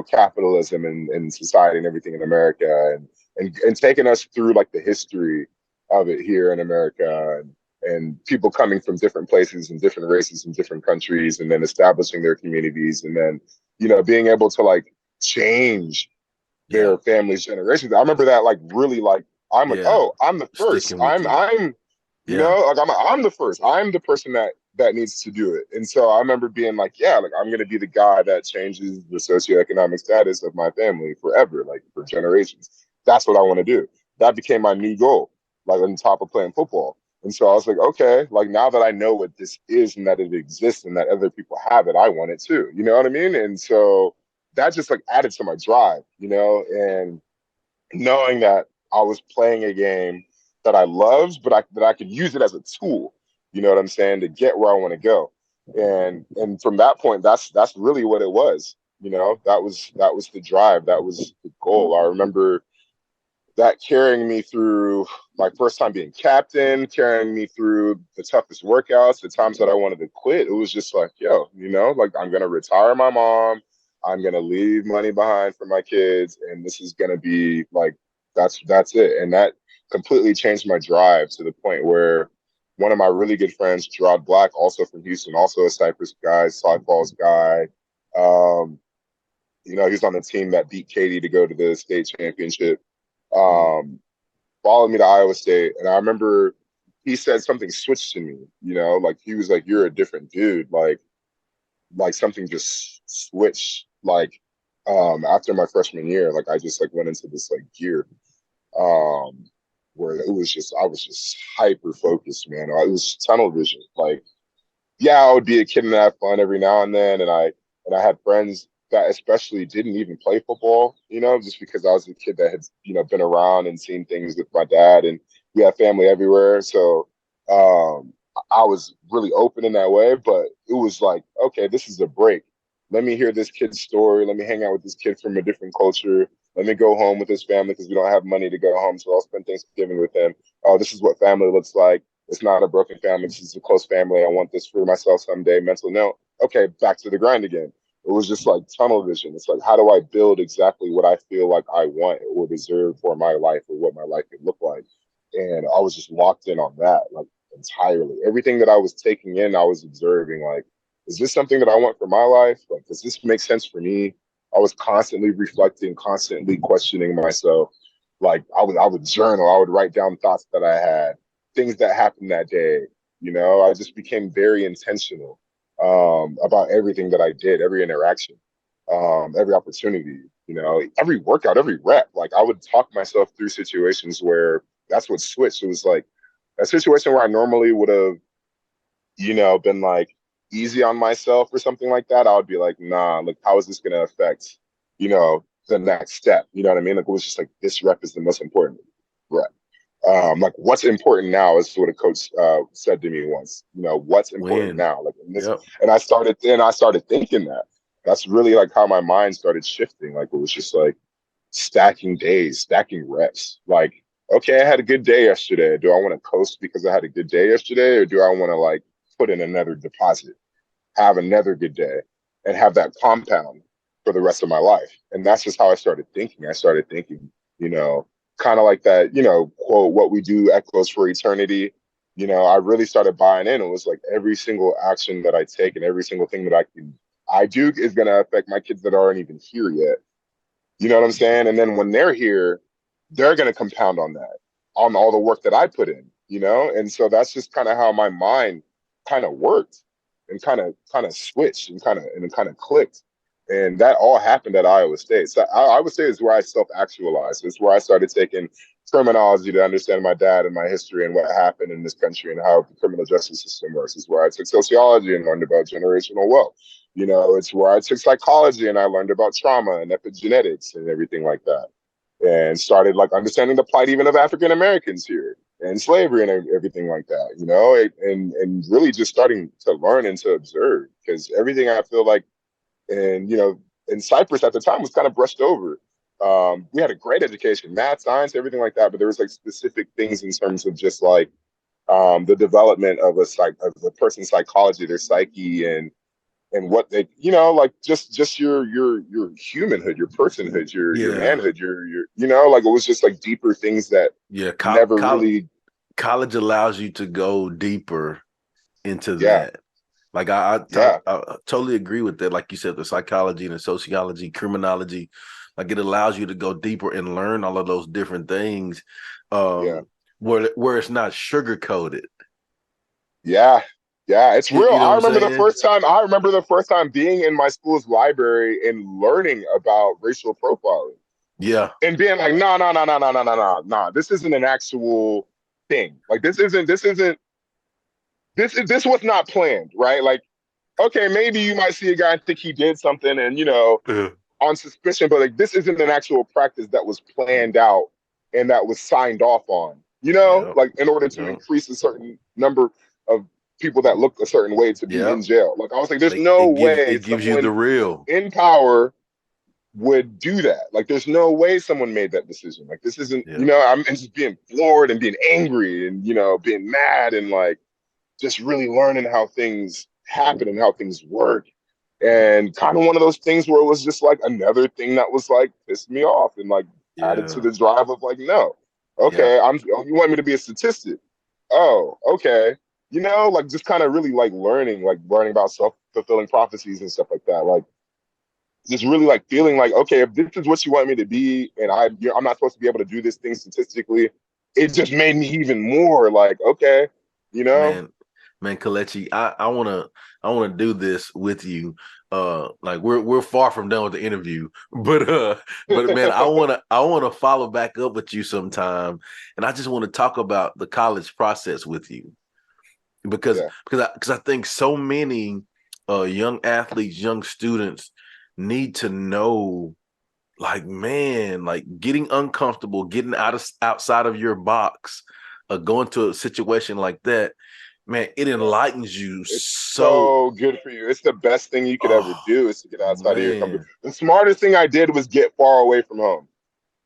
capitalism and society and everything in America, and taking us through like the history of it here in America, and people coming from different places and different races and different countries, and then establishing their communities, and then being able to like change Yeah. their family's generations. I remember that like really like I'm like, Yeah. oh, I'm the first. Sticking with you. I'm Yeah. like I'm the first. I'm the person that needs to do it. And so I remember being like, yeah, like I'm gonna be the guy that changes the socioeconomic status of my family forever, like for generations. That's what I want to do. That became my new goal, like on top of playing football. And so I was like, okay, like now that I know what this is and that it exists and that other people have it, I want it too. You know what I mean? And so that just like added to my drive, and knowing that I was playing a game that I loved, but that I could use it as a tool. You know what I'm saying, to get where I want to go. And from that point, that's really what it was. That was the drive. That was the goal. I remember that carrying me through my first time being captain, carrying me through the toughest workouts, the times that I wanted to quit. It was just like, yo, like I'm going to retire my mom. I'm going to leave money behind for my kids. And this is going to be like, that's it. And that completely changed my drive to the point where one of my really good friends, Gerard Black, also from Houston, also a Cypress guy, Side Falls guy. Um, he's on the team that beat Katie to go to the state championship. Um, Followed me to Iowa State, and I remember he said something switched in me. Like he was like, "You're a different dude." Like something just switched. Like after my freshman year, like I just like went into this like gear, where it was just I was just hyper focused, man. It was tunnel vision. Like yeah, I would be a kid and have fun every now and then, and I had friends that especially didn't even play football, just because I was a kid that had been around and seen things with my dad, and we had family everywhere, so I was really open in that way. But it was like, okay, this is a break. Let me hear this kid's story. Let me hang out with this kid from a different culture. Let me go home with his family because we don't have money to go home, so I'll spend Thanksgiving with him. Oh, this is what family looks like. It's not a broken family. This is a close family. I want this for myself someday. Mental note. Okay, back to the grind again. It was just like tunnel vision. It's like, how do I build exactly what I feel like I want or deserve for my life, or what my life could look like? And I was just locked in on that, like entirely. Everything that I was taking in, I was observing, like, is this something that I want for my life? Like, does this make sense for me? I was constantly reflecting, constantly questioning myself. Like I would journal, I would write down thoughts that I had, things that happened that day. I just became very intentional about everything that I did, every interaction, every opportunity, every workout, every rep. Like I would talk myself through situations where that's what switched. It was like a situation where I normally would have, been like easy on myself or something like that. I would be like, nah, like how is this going to affect, the next step? You know what I mean? Like it was just like, this rep is the most important rep. Like what's important now is what a coach said to me once. What's important Win. now? Like Yep. and I started thinking that. That's really like how my mind started shifting. Like it was just like stacking days, stacking reps. Like, okay, I had a good day yesterday. Do I want to coast because I had a good day yesterday, or do I want to like put in another deposit, have another good day, and have that compound for the rest of my life? And that's just how I started thinking. I started thinking, kind of like that, quote, what we do echoes for eternity. I really started buying in. It was like every single action that I take and every single thing that I do is going to affect my kids that aren't even here yet. You know what I'm saying? And then when they're here, they're going to compound on that, on all the work that I put in, And so that's just kind of how my mind kind of worked and kind of switched and kind of clicked. And that all happened at Iowa State. So I would say is where I self-actualized. It's where I started taking terminology to understand my dad and my history and what happened in this country and how the criminal justice system works. It's where I took sociology and learned about generational wealth. It's where I took psychology and I learned about trauma and epigenetics and everything like that. And started like understanding the plight even of African Americans here and slavery and everything like that, and really just starting to learn and to observe, because everything I feel like in Cyprus at the time was kind of brushed over. We had a great education, math, science, everything like that, but there was like specific things in terms of just like the development of a person's psychology, their psyche, and what they, like just your humanhood, your personhood, your manhood, your like it was just like deeper things that never really. College allows you to go deeper into Yeah. that. Like I totally agree with that. Like you said, the psychology and the sociology, criminology, like it allows you to go deeper and learn all of those different things, where it's not sugar coated. Yeah, it's real. I remember the first time being in my school's library and learning about racial profiling. Yeah, and being like, no, this isn't an actual thing. Like this was not planned, right? Like, okay, maybe you might see a guy and think he did something and, on suspicion, but like this isn't an actual practice that was planned out and that was signed off on, like in order to increase a certain number of people that look a certain way to be in jail. Like I was like, there's no way it gives you the real in power would do that. Like there's no way someone made that decision. Like this isn't, I'm just being floored and being angry and, being mad and like just really learning how things happen and how things work. And kind of one of those things where it was just like another thing that was like pissed me off and like added to the drive of like, no, okay, you want me to be a statistic? Oh, okay. Like just kind of really like learning about self-fulfilling prophecies and stuff like that. Like just really like feeling like, okay, if this is what you want me to be, and I'm not supposed to be able to do this thing statistically, it just made me even more like, okay, Man, Kelechi, I wanna do this with you. Like we're far from done with the interview, but man, I wanna follow back up with you sometime, and I just want to talk about the college process with you, because I think so many young athletes, young students need to know, like, man, like getting uncomfortable, getting outside of your box, going to a situation like that. Man, it enlightens you. It's so good for you. It's the best thing you could ever do is to get outside of your comfort. The smartest thing I did was get far away from home.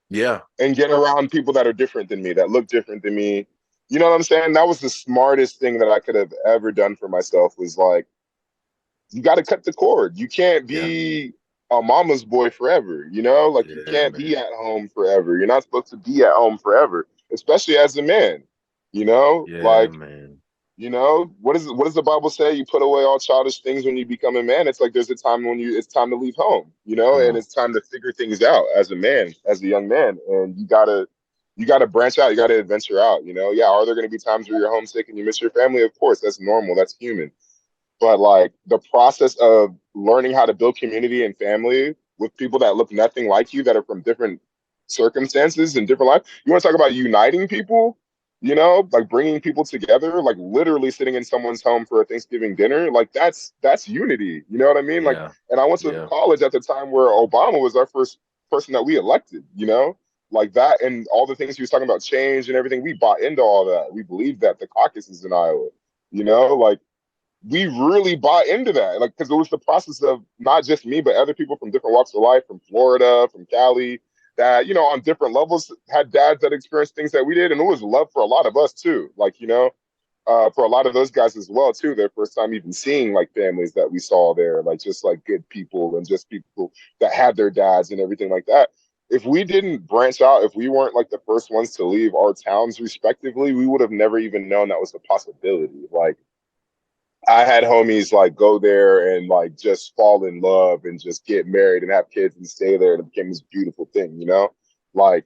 Yeah. And get around people that are different than me, that look different than me. You know what I'm saying? That was the smartest thing that I could have ever done for myself, was like, you got to cut the cord. You can't be a mama's boy forever, Like you can't be at home forever. You're not supposed to be at home forever, especially as a man, Man. What does the Bible say? You put away all childish things when you become a man. It's like there's a time when it's time to leave home, and it's time to figure things out as a man, as a young man. And you gotta branch out, you gotta adventure out, Yeah, are there gonna be times where you're homesick and you miss your family? Of course, that's normal, that's human. But like the process of learning how to build community and family with people that look nothing like you, that are from different circumstances and different life. You want to talk about uniting people? Like bringing people together, like literally sitting in someone's home for a Thanksgiving dinner, like that's unity. You know what I mean? Like, and I went to college at the time where Obama was our first person that we elected, like that, and all the things he was talking about, change and everything. We bought into all that. We believed that the caucuses in Iowa, like we really bought into that, like, because it was the process of not just me, but other people from different walks of life, from Florida, from Cali, that, on different levels had dads that experienced things that we did. And it was love for a lot of us too. Like, for a lot of those guys as well too, their first time even seeing like families that we saw there, like just like good people and just people that had their dads and everything like that. if we didn't branch out, if we weren't like the first ones to leave our towns respectively, we would have never even known that was a possibility. Like I had homies like go there and like just fall in love and just get married and have kids and stay there, and it became this beautiful thing, you know? Like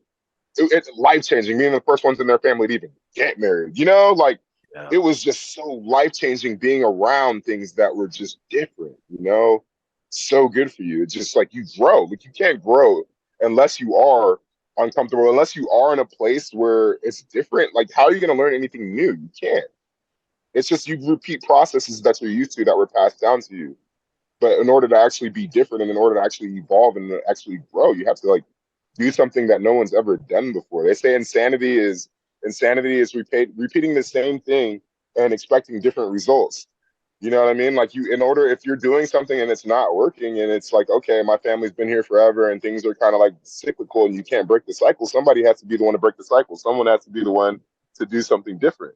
it's life changing. Being the first ones in their family to even get married, you know? Like Yeah. it was just so life changing being around things that were just different, you know? So good for you. It's just like you grow. Like you can't grow unless you are uncomfortable, unless you are in a place where it's different. Like how are you going to learn anything new? You can't. It's just you repeat processes that you're used to that were passed down to you. But in order to actually be different and in order to actually evolve and to actually grow, you have to like do something that no one's ever done before. They say insanity is repeating the same thing and expecting different results. You know what I mean? Like you, in order, if you're doing something and it's not working and it's like, okay, my family's been here forever and things are kind of like cyclical and you can't break the cycle, somebody has to be the one to break the cycle. Someone has to be the one to do something different,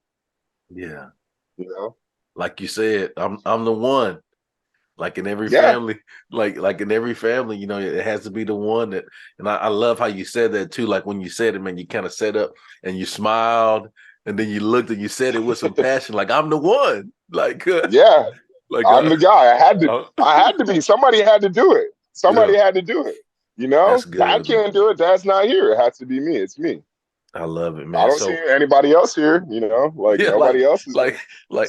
Yeah. you know? Like you said, I'm the one. Like in every Yeah. family, like in every family, you know, it has to be the one that. And I love how you said that too. Like when you said it, man, you kind of set up and you smiled, and then you looked and you said it with some passion. Like I'm the one. Like Yeah. like I'm the guy. I had to be. Somebody had to do it. yeah, Somebody had to do it. You know, that's Dad good, man. can't do it. Dad's not here. It has to be me. It's me. I love it, I man. don't see So anybody else here. You know, like yeah, nobody else is. like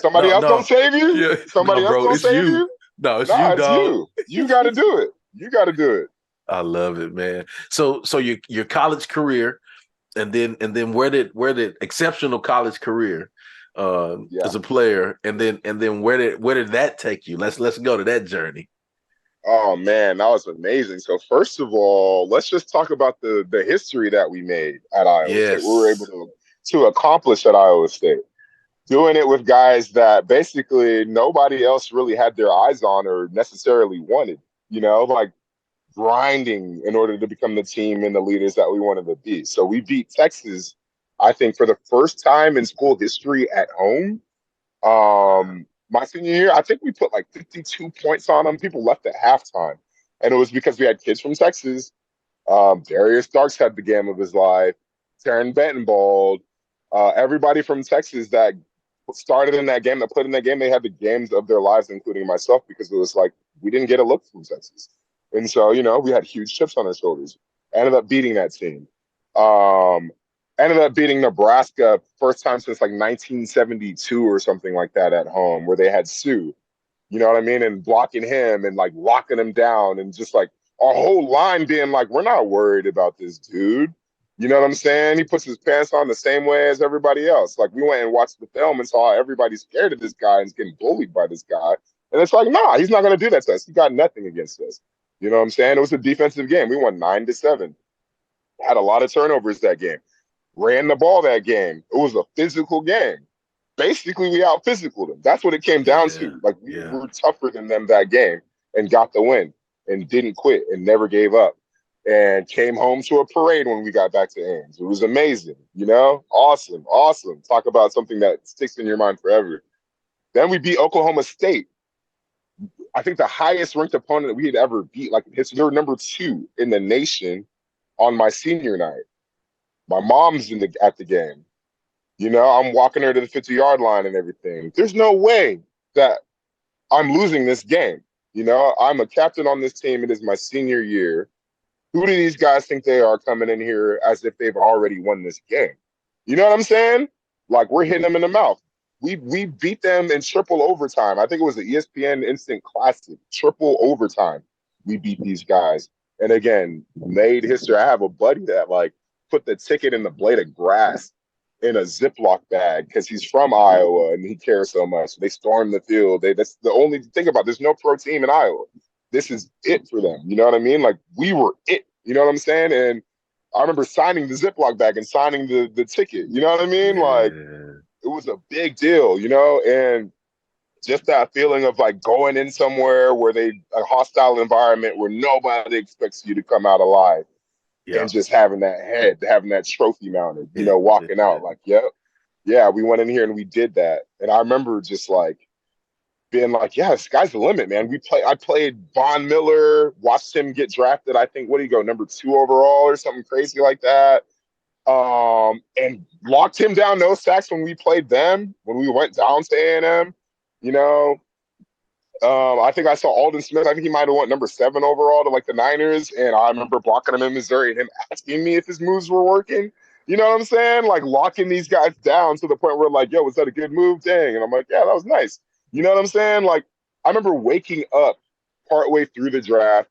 Somebody else gonna no, save you. yeah, no, Somebody else bro, gonna it's save you. you. No, it's you, Nah, it's dog. you. You got to do it. You got to do it. I love it, man. So your college career, and then where did exceptional college career Yeah. as a player, and then where did that take you? Let's go to that journey. Oh man, that was amazing. So first of all, let's just talk about the history that we made at Iowa State. We were able Yes. to accomplish at Iowa State, doing it with guys that basically nobody else really had their eyes on or necessarily wanted, you know, like grinding in order to become the team and the leaders that we wanted to be. So we beat Texas, I think, for the first time in school history at home. My senior year, I think we put like 52 points on them. People left at halftime. And it was because we had kids from Texas. Darius Starks had the game of his life. Taryn Benton balled. Everybody from Texas that started in that game, that played in that game, they had the games of their lives, including myself, because it was like we didn't get a look from Texas. And so, you know, we had huge chips on our shoulders. Ended up beating that team. Um, Ended up beating Nebraska first time since like 1972 or something like that at home, where they had Sue, you know what I mean? And blocking him and like locking him down and just like our whole line being like, we're not worried about this dude. You know what I'm saying? He puts his pants on the same way as everybody else. Like we went and watched the film and saw everybody's scared of this guy and is getting bullied by this guy. And it's like, nah, he's not going to do that to us. He got nothing against us. You know what I'm saying? It was a defensive game. We won 9-7. Had a lot of turnovers that game. Ran the ball that game. It was a physical game. Basically, we out physical them. That's what it came down Yeah. to. Like we Yeah. were tougher than them that game and got the win and didn't quit and never gave up and came home to a parade when we got back to Ames. It was amazing, you know? Awesome, awesome. Talk about something that sticks in your mind forever. Then we beat Oklahoma State. I think the highest ranked opponent that we had ever beat. Like they were number 2 in the nation on my senior night. My mom's at the game. You know, I'm walking her to the 50-yard line and everything. There's no way that I'm losing this game. You know, I'm a captain on this team. It is my senior year. Who do these guys think they are coming in here as if they've already won this game? You know what I'm saying? Like we're hitting them in the mouth. We beat them in triple overtime. I think it was the ESPN Instant Classic, triple overtime. We beat these guys. And again, made history. I have a buddy that like put the ticket in the blade of grass in a Ziploc bag because he's from Iowa and he cares so much. They stormed the field. That's the only thing about it. There's no pro team in Iowa. This is it for them. You know what I mean? Like we were it. You know what I'm saying? And I remember signing the Ziploc bag and signing the ticket. You know what I mean? Like Yeah. it was a big deal, you know? And just that feeling of like going in somewhere where a hostile environment where nobody expects you to come out alive Yeah. and just having that trophy mounted, you Yeah. know, walking Yeah. out like, yep, yeah, we went in here and we did that. And I remember just like being like, yeah, sky's the limit, man. I played Von Miller, watched him get drafted. I think, what did he go, number 2 overall or something crazy like that. And locked him down, no sacks when we played them, when we went down to A&M, you know. I think I saw Alden Smith. I think he might have went number 7 overall to like the Niners. And I remember blocking him in Missouri and him asking me if his moves were working. You know what I'm saying? Like locking these guys down to the point where like, yo, was that a good move? Dang. And I'm like, yeah, that was nice. You know what I'm saying? Like, I remember waking up partway through the draft.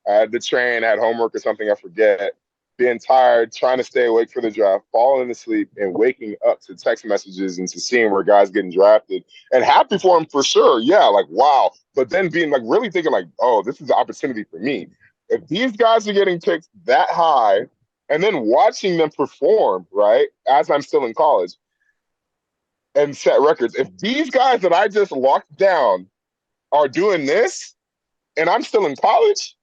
I had the train, I had homework or something, I forget. Being tired, trying to stay awake for the draft, falling asleep, and waking up to text messages and to seeing where guys getting drafted. And happy for him for sure. Yeah, like, wow. But then being like really thinking like, oh, this is an opportunity for me. If these guys are getting picked that high and then watching them perform, right, as I'm still in college and set records, if these guys that I just locked down are doing this and I'm still in college,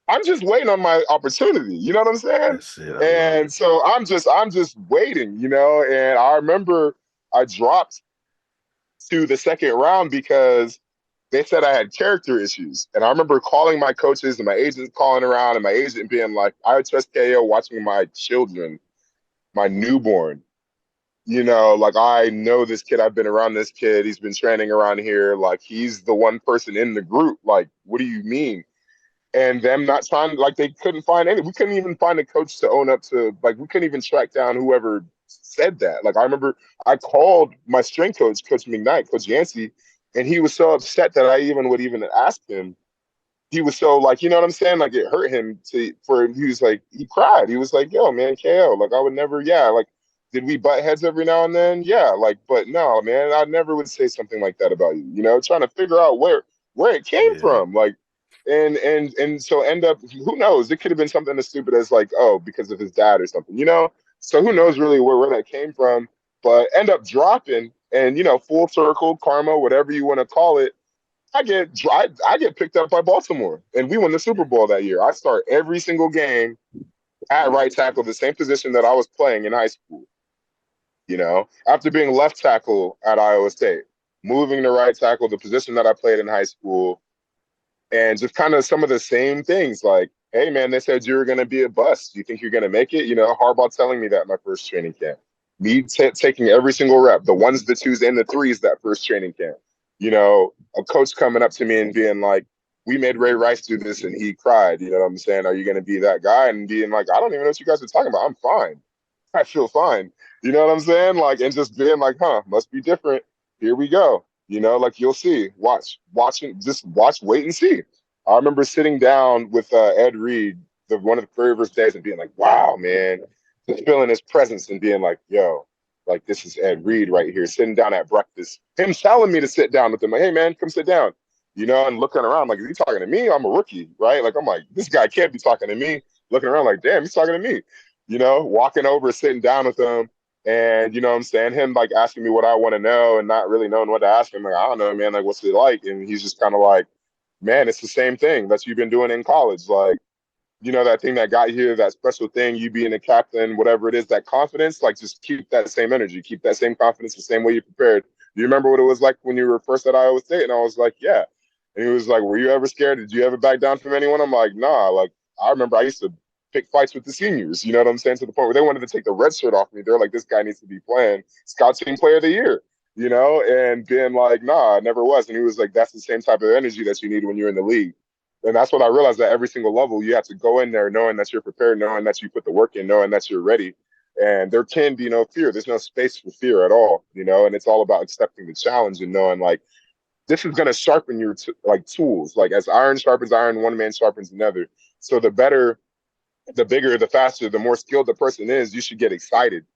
I'm just waiting on my opportunity. You know what I'm saying? That's it. And so I'm just waiting, you know. And I remember I dropped to the second round because they said I had character issues. And I remember calling my coaches and my agents calling around and my agent being like, I trust KO watching my children, my newborn. You know, like, I know this kid. I've been around this kid. He's been training around here. Like, he's the one person in the group. Like, what do you mean? And them not trying, like, they couldn't find any. We couldn't even find a coach to own up to. Like, we couldn't even track down whoever said that. Like, I remember I called my strength coach, Coach McKnight, Coach Yancey, and he was so upset that I would even ask him. He was so, like, you know what I'm saying? Like, it hurt him he was like, he cried. He was like, yo, man, KO, like, I would never, yeah, like, did we butt heads every now and then? Yeah, like, but no, man, I never would say something like that about you, you know, trying to figure out where it came from. Like, and so end up, who knows? It could have been something as stupid as like, oh, because of his dad or something, you know? So who knows really where that came from, but end up dropping and, you know, full circle, karma, whatever you want to call it. I get picked up by Baltimore and we won the Super Bowl that year. I start every single game at right tackle, the same position that I was playing in high school. You know, after being left tackle at Iowa State, moving to right tackle, the position that I played in high school, and just kind of some of the same things like, hey, man, they said you were going to be a bust. Do you think you're going to make it? You know, Harbaugh telling me that my first training camp. Me taking every single rep, the ones, the twos, and the threes that first training camp. You know, a coach coming up to me and being like, we made Ray Rice do this and he cried. You know what I'm saying? Are you going to be that guy? And being like, I don't even know what you guys are talking about. I'm fine. I feel fine. You know what I'm saying? Like, and just being like, must be different. Here we go. You know, like, you'll see. Watch, wait and see. I remember sitting down with Ed Reed, one of the very first days, and being like, wow, man, just feeling his presence and being like, yo, like, this is Ed Reed right here, sitting down at breakfast. Him telling me to sit down with him, like, hey, man, come sit down. You know, and looking around, like, is he talking to me? I'm a rookie, right? Like, I'm like, this guy can't be talking to me. Looking around like, damn, he's talking to me. You know, walking over, sitting down with him. And, you know what I'm saying? Him, like, asking me what I want to know and not really knowing what to ask him. Like, I don't know, man. Like, what's it like? And he's just kind of like, man, it's the same thing that you've been doing in college. Like, you know, that thing that got you, that special thing, you being a captain, whatever it is, that confidence, like, just keep that same energy, keep that same confidence, the same way you prepared. Do you remember what it was like when you were first at Iowa State? And I was like, yeah. And he was like, were you ever scared? Did you ever back down from anyone? I'm like, nah. Like, I remember I used to pick fights with the seniors, you know what I'm saying? To the point where they wanted to take the red shirt off me. They're like, this guy needs to be playing Scout Team Player of the Year, you know? And being like, nah, I never was. And he was like, that's the same type of energy that you need when you're in the league. And that's when I realized that every single level, you have to go in there knowing that you're prepared, knowing that you put the work in, knowing that you're ready. And there can be no fear. There's no space for fear at all, you know? And it's all about accepting the challenge and knowing, like, this is going to sharpen your tools. Like, as iron sharpens iron, one man sharpens another. So the better, the bigger, the faster, the more skilled the person is, you should get excited.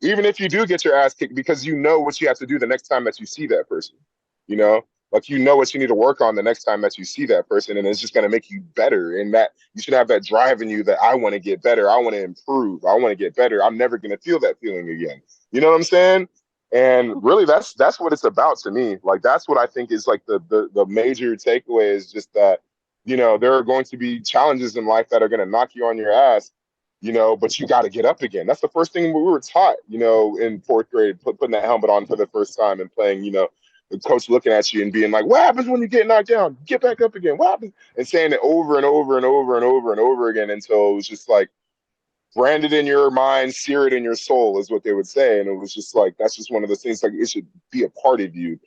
Even if you do get your ass kicked, because you know what you have to do the next time that you see that person, you know? Like, you know what you need to work on the next time that you see that person, and it's just going to make you better. And that you should have that drive in you that I want to get better. I want to improve. I want to get better. I'm never going to feel that feeling again. You know what I'm saying? And really, that's what it's about to me. Like, that's what I think is like the major takeaway is just that, you know, there are going to be challenges in life that are going to knock you on your ass, you know, but you got to get up again. That's the first thing we were taught, you know, in fourth grade, putting that helmet on for the first time and playing, you know, the coach looking at you and being like, what happens when you get knocked down? Get back up again. What happens? And saying it over and over and over and over and over again until it was just like branded in your mind, sear it in your soul is what they would say. And it was just like, that's just one of those things, like it should be a part of you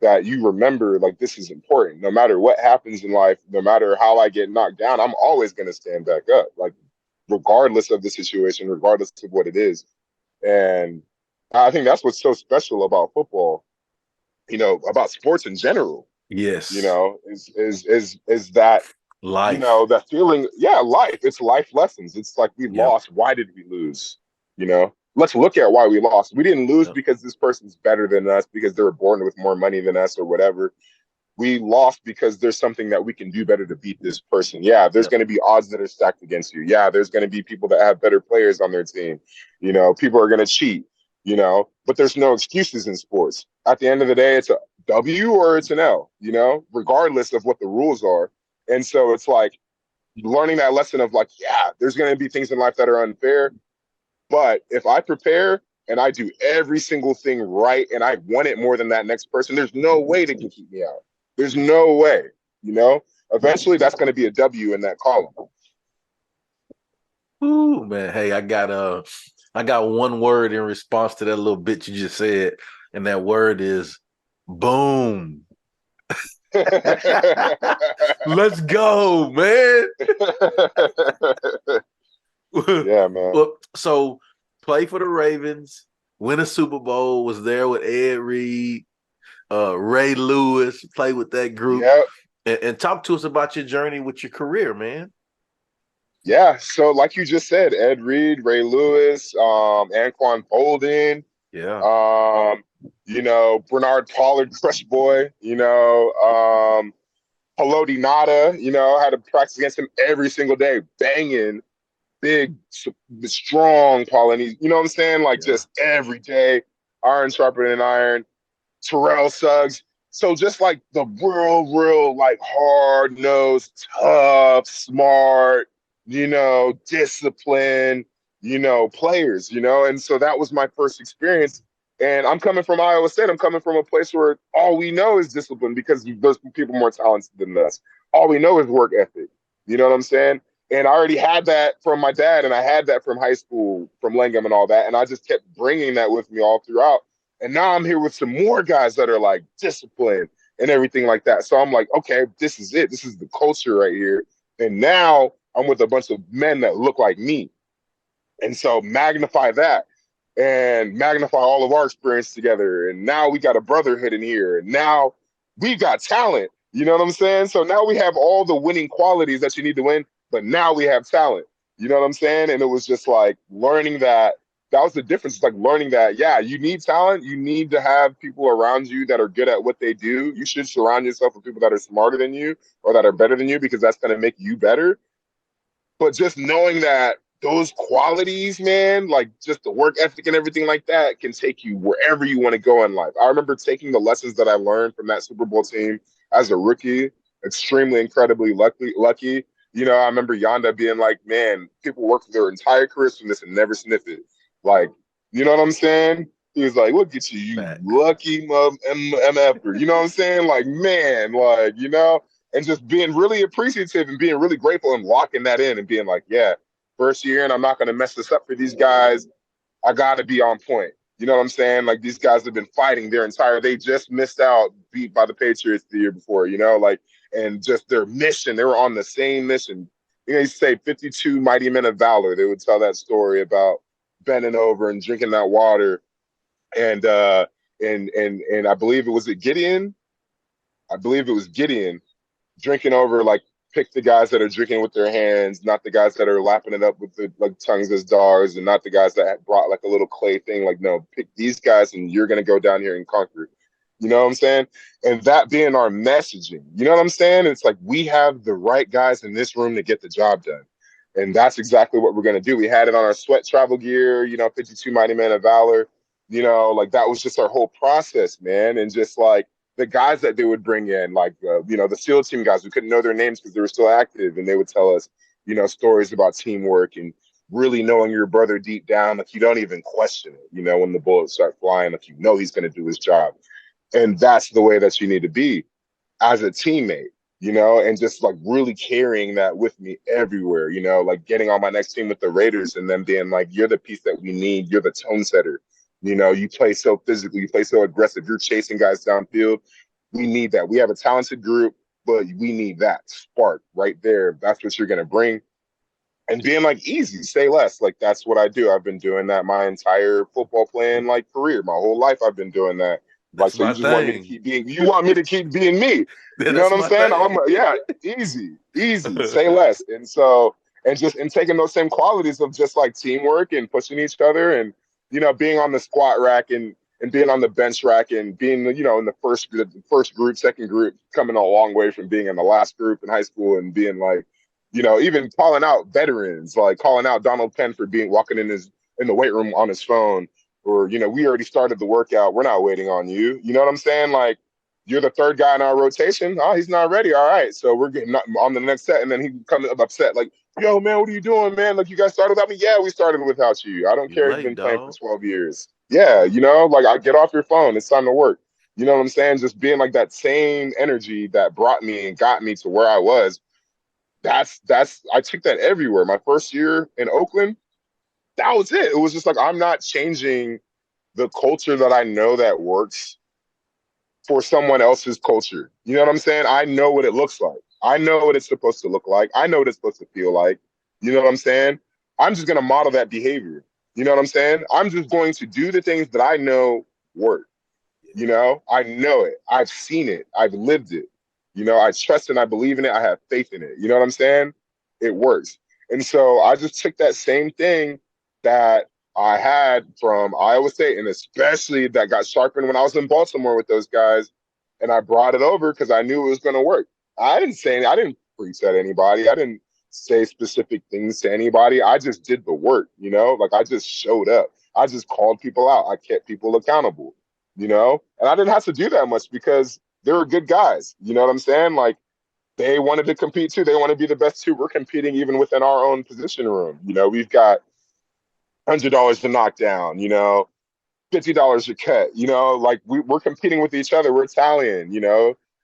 that you remember, like, this is important. No matter what happens in life, no matter how I get knocked down, I'm always going to stand back up, like regardless of the situation, regardless of what it is. And I think that's what's so special about football, about sports in general. Yes. Is that life, that feeling. Yeah, life. It's life lessons. It's like, we lost. Why did we lose? Let's look at why we lost. We didn't lose because this person's better than us, because they were born with more money than us or whatever. We lost because there's something that we can do better to beat this person. Yeah, there's going to be odds that are stacked against you. Yeah, there's going to be people that have better players on their team. People are going to cheat, but there's no excuses in sports. At the end of the day, it's a W or it's an L, regardless of what the rules are. And so it's like learning that lesson of like, yeah, there's going to be things in life that are unfair. But if I prepare and I do every single thing right and I want it more than that next person, there's no way they can keep me out. There's no way, Eventually, that's going to be a W in that column. Ooh, man. Hey, I got one word in response to that little bit you just said, and that word is boom. Let's go, man. Yeah, man. Well, so play for the Ravens, win a Super Bowl, was there with Ed Reed, Ray Lewis, play with that group. Yep. And talk to us about your journey with your career, man. Yeah, so like you just said, Ed Reed, Ray Lewis, Anquan Bolden, Bernard Pollard, Crush Boy, Haloti Nada, had to practice against him every single day, banging big, strong Polynesian, you know what I'm saying? Like just every day, iron sharper than iron, Terrell Suggs. So just like the real, like hard-nosed, tough, smart, disciplined, players, and so that was my first experience. And I'm coming from Iowa State. I'm coming from a place where all we know is discipline because there's people more talented than us. All we know is work ethic. You know what I'm saying? And I already had that from my dad, and I had that from high school, from Langham and all that. And I just kept bringing that with me all throughout. And now I'm here with some more guys that are like disciplined and everything like that. So I'm like, okay, this is it. This is the culture right here. And now I'm with a bunch of men that look like me. And so magnify that and magnify all of our experience together. And now we got a brotherhood in here. And now we've got talent. You know what I'm saying? So now we have all the winning qualities that you need to win, but now we have talent. You know what I'm saying? And it was just like learning that. That was the difference. It's like learning that, yeah, you need talent. You need to have people around you that are good at what they do. You should surround yourself with people that are smarter than you or that are better than you, because that's going to make you better. But just knowing that those qualities, man, like just the work ethic and everything like that can take you wherever you want to go in life. I remember taking the lessons that I learned from that Super Bowl team as a rookie, extremely, incredibly lucky. I remember Yonda being like, man, people work for their entire careers from this and never sniff it. Like, you know what I'm saying? He was like, look at you, you lucky MFer. You know what I'm saying? Like, man, like, and just being really appreciative and being really grateful and locking that in and being like, yeah, first year and I'm not going to mess this up for these guys. I got to be on point. You know what I'm saying? Like, these guys have been fighting they just missed out, beat by the Patriots the year before, and just their mission. They were on the same mission. You say 52 mighty men of valor. They would tell that story about bending over and drinking that water. And I believe it was Gideon. I believe it was Gideon drinking over, like, pick the guys that are drinking with their hands, not the guys that are lapping it up with the like tongues as dogs, and not the guys that brought like a little clay thing. Like, no, pick these guys and you're going to go down here and conquer. You know what I'm saying? And that being our messaging, you know what I'm saying? It's like, we have the right guys in this room to get the job done. And that's exactly what we're going to do. We had it on our sweat travel gear, 52 Mighty Men of Valor, like that was just our whole process, man. And just like the guys that they would bring in, like, the SEAL team guys, we couldn't know their names because they were still active. And they would tell us, stories about teamwork and really knowing your brother deep down. Like, you don't even question it, when the bullets start flying, like, he's going to do his job. And that's the way that you need to be as a teammate, and just like really carrying that with me everywhere, like getting on my next team with the Raiders and them being like, you're the piece that we need. You're the tone setter. You play so physically, you play so aggressive. You're chasing guys downfield. We need that. We have a talented group, but we need that spark right there. That's what you're going to bring. And being like, easy, say less. Like, that's what I do. I've been doing that my entire football playing like career. My whole life I've been doing that. Like, That's so my you just want me to thing. keep being, you want me to keep being me. Yeah, You know that's what I'm my saying? thing. Yeah, easy, say less. And so, and taking those same qualities of just like teamwork and pushing each other and, being on the squat rack and being on the bench rack and being, in the first group, second group, coming a long way from being in the last group in high school and being like, even calling out veterans, like calling out Donald Penn for walking in the weight room on his phone, or, we already started the workout. We're not waiting on you. You know what I'm saying? Like, you're the third guy in our rotation. Oh, he's not ready. All right. So we're getting on the next set. And then he comes up upset, like, yo, man, what are you doing, man? Like, you guys started without me? Yeah, we started without you. I don't You care if you've late, been playing for dog. 12 years. Yeah, like, I get off your phone. It's time to work. You know what I'm saying? Just being like that same energy that brought me and got me to where I was. That's I took that everywhere. My first year in Oakland, that was it. It was just like, I'm not changing the culture that I know that works for someone else's culture. You know what I'm saying? I know what it looks like. I know what it's supposed to look like. I know what it's supposed to feel like. You know what I'm saying? I'm just going to model that behavior. You know what I'm saying? I'm just going to do the things that I know work. I know it. I've seen it. I've lived it. I trust and I believe in it. I have faith in it. You know what I'm saying? It works. And so I just took that same thing that I had from Iowa State, and especially that got sharpened when I was in Baltimore with those guys, and I brought it over because I knew it was going to work. I didn't preach at anybody. I didn't say specific things to anybody. I just did the work, like I just showed up. I just called people out. I kept people accountable, and I didn't have to do that much because they were good guys. You know what I'm saying? Like, they wanted to compete too. They want to be the best too. We're competing even within our own position room. We've got $100 to knock down, $50 a cut, like we're competing with each other. We're Italian,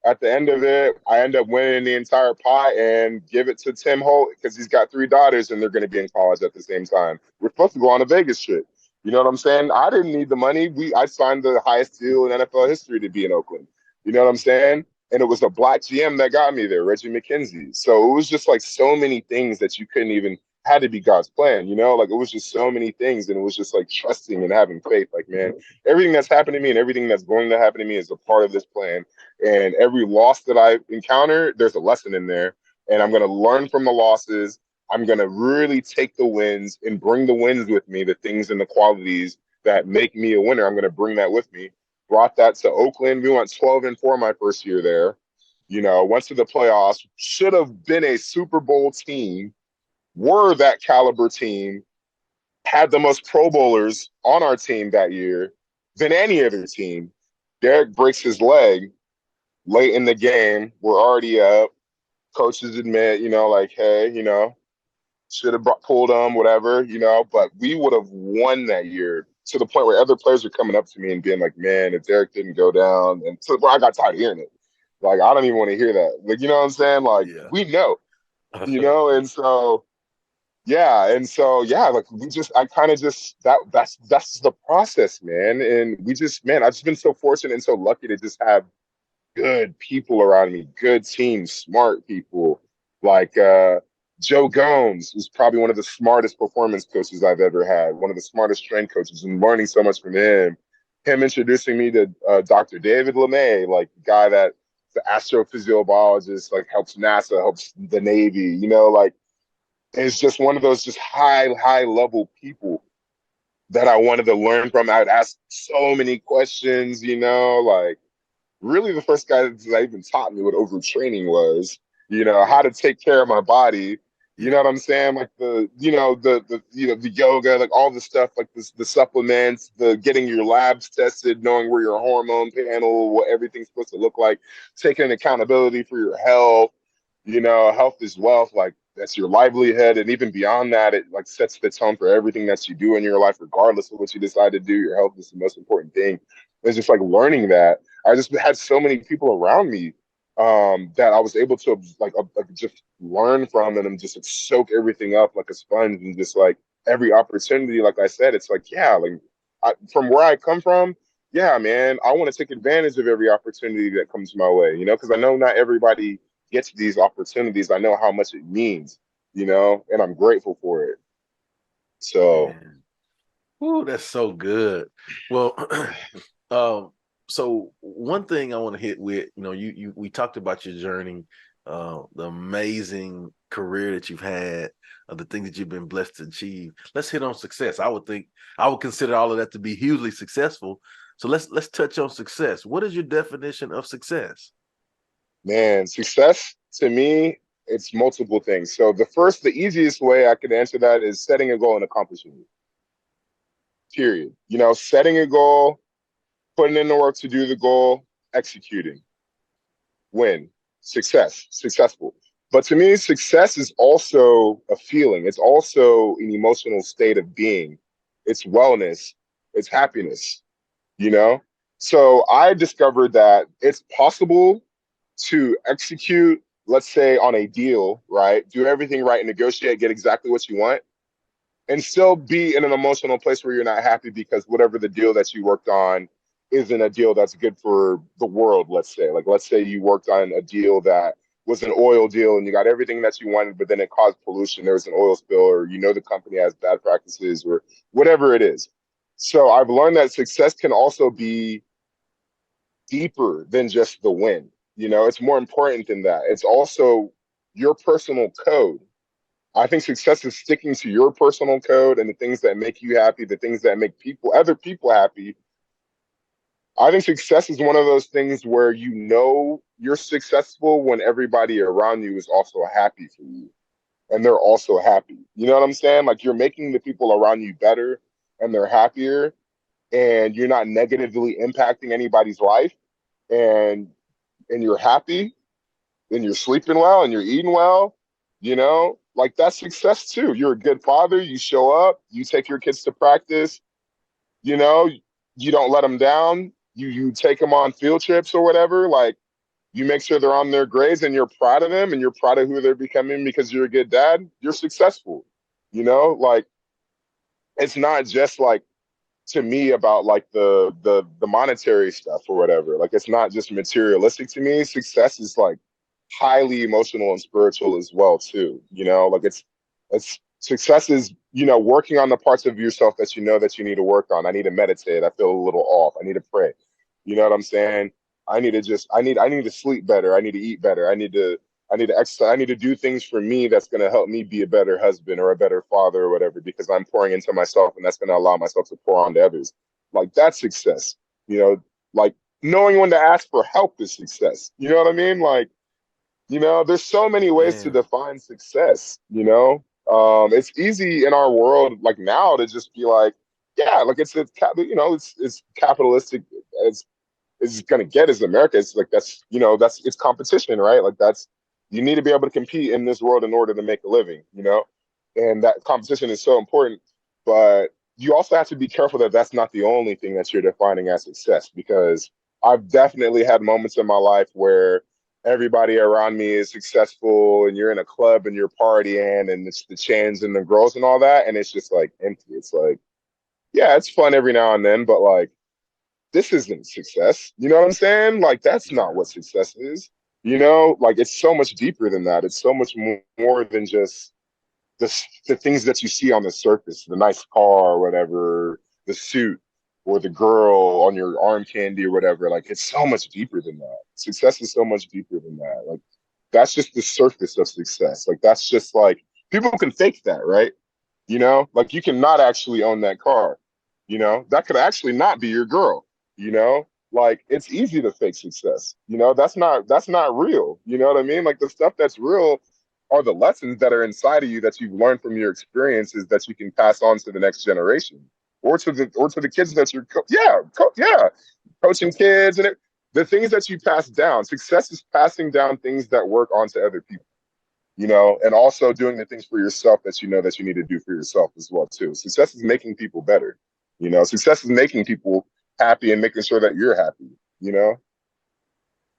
At the end of it, I end up winning the entire pot and give it to Tim Holt because he's got 3 daughters and they're going to be in college at the same time. We're supposed to go on a Vegas trip. You know what I'm saying? I didn't need the money. I signed the highest deal in NFL history to be in Oakland. You know what I'm saying? And it was a black GM that got me there, Reggie McKenzie. So it was just like so many things that you couldn't even, had to be God's plan, like it was just so many things. And it was just like trusting and having faith. Like, man, everything that's happened to me and everything that's going to happen to me is a part of this plan. And every loss that I encounter, there's a lesson in there. And I'm going to learn from the losses. I'm going to really take the wins and bring the wins with me, the things and the qualities that make me a winner. I'm going to bring that with me. Brought that to Oakland. We went 12-4 my first year there. Went to the playoffs. Should have been a Super Bowl team. Were that caliber team. Had the most Pro Bowlers on our team that year than any other team. Derek breaks his leg late in the game. We're already up. Coaches admit, like, hey, should have pulled him, whatever, but we would have won that year to the point where other players are coming up to me and being like, man, if Derek didn't go down, and to where I got tired of hearing it. Like, I don't even want to hear that. Like, you know what I'm saying? Like, Yeah. we know, and so, like I kind of just, that's the process, man. And I've just been so fortunate and so lucky to just have good people around me, good teams, smart people. Like Joe Gomes was probably one of the smartest performance coaches I've ever had, one of the smartest strength coaches, and learning so much from him. Him introducing me to Dr. David LeMay, like the guy that the astrophysiobiologist, like helps NASA, helps the Navy, like is just one of those just high level people that I wanted to learn from. I would ask so many questions, like really the first guy that even taught me what overtraining was, how to take care of my body. You know what I'm saying? Like the yoga, like all the stuff, like the supplements, the getting your labs tested, knowing where your hormone panel, what everything's supposed to look like, taking accountability for your health. Health is wealth. Like that's your livelihood, and even beyond that, it like sets the tone for everything that you do in your life, regardless of what you decide to do. Your health is the most important thing. It's just like learning that. I just had so many people around me that I was able to just learn from and just like, soak everything up like a sponge and just like every opportunity. Like I said, it's like, yeah, like from where I come from, yeah, man, I want to take advantage of every opportunity that comes my way, you know, because I know not everybody gets these opportunities. I know how much it means, you know, and I'm grateful for it. So, Man. Ooh, that's so good. Well, so one thing I want to hit with, you know, we talked about your journey, the amazing career that you've had, the things that you've been blessed to achieve. Let's hit on success. I would consider all of that to be hugely successful. So let's touch on success. What is your definition of success? man, success to me, it's multiple things. So the easiest way I could answer that is setting a goal and accomplishing it. Period. You know, setting a goal, putting in the work to do the goal, executing, win, successful. But to me, success is also a feeling. It's also an emotional state of being. It's wellness. It's happiness, you know? So I discovered that it's possible to execute, let's say, on a deal, right? Do everything right, negotiate, get exactly what you want, and still be in an emotional place where you're not happy because whatever the deal that you worked on isn't a deal that's good for the world, let's say. Like, let's say you worked on a deal that was an oil deal and you got everything that you wanted, but then it caused pollution. There was an oil spill, or you know the company has bad practices, or whatever it is. So I've learned that success can also be deeper than just the win. You know, it's more important than that. It's also your personal code. I think success is sticking to your personal code and the things that make you happy, the things that make other people happy. I think success is one of those things where you know you're successful when everybody around you is also happy for you and they're also happy. You know what I'm saying? Like, you're making the people around you better and they're happier, and you're not negatively impacting anybody's life, and you're happy and you're sleeping well and you're eating well, you know, like that's success too. You're a good father. You show up, you take your kids to practice, you know, you don't let them down. You take them on field trips or whatever. Like, you make sure they're on their grades and you're proud of them and you're proud of who they're becoming because you're a good dad. You're successful, you know, like it's not just like, to me, about like the monetary stuff or whatever. Like, it's not just materialistic to me. Success is like highly emotional and spiritual as well too. You know, like it's success is, you know, working on the parts of yourself that you know that you need to work on. I need to meditate. I feel a little off. I need to pray. You know what I'm saying? I need to sleep better. I need to eat better. I need to exercise. I need to do things for me that's going to help me be a better husband or a better father or whatever, because I'm pouring into myself and that's going to allow myself to pour onto others. Like, that's success. You know, like knowing when to ask for help is success. You know what I mean? Like, you know, there's so many ways to Man. define success, you know? It's easy in our world, like now, to just be like, yeah, like you know, it's capitalistic as it's going to get as America. It's like, that's, you know, it's competition, right? Like, you need to be able to compete in this world in order to make a living, you know? And that competition is so important, but you also have to be careful that that's not the only thing that you're defining as success, because I've definitely had moments in my life where everybody around me is successful and you're in a club and you're partying and it's the chains and the girls and all that. And it's just like empty. It's like, yeah, it's fun every now and then, but like, this isn't success. You know what I'm saying? Like, that's not what success is. You know, like, it's so much deeper than that. It's so much more than just the things that you see on the surface, the nice car or whatever, the suit or the girl on your arm candy or whatever. Like, it's so much deeper than that. Success is so much deeper than that. Like, that's just the surface of success. Like, that's just like, people can fake that, right? You know, like, you cannot actually own that car. You know, that could actually not be your girl. You know, like, it's easy to fake success. You know, that's not real. You know what I mean? Like, the stuff that's real are the lessons that are inside of you that you've learned from your experiences that you can pass on to the next generation, or to the kids that you're coaching kids and the things that you pass down. Success is passing down things that work onto other people, you know, and also doing the things for yourself that you know that you need to do for yourself as well too. Success is making people better. You know, success is making people happy and making sure that you're happy, you know?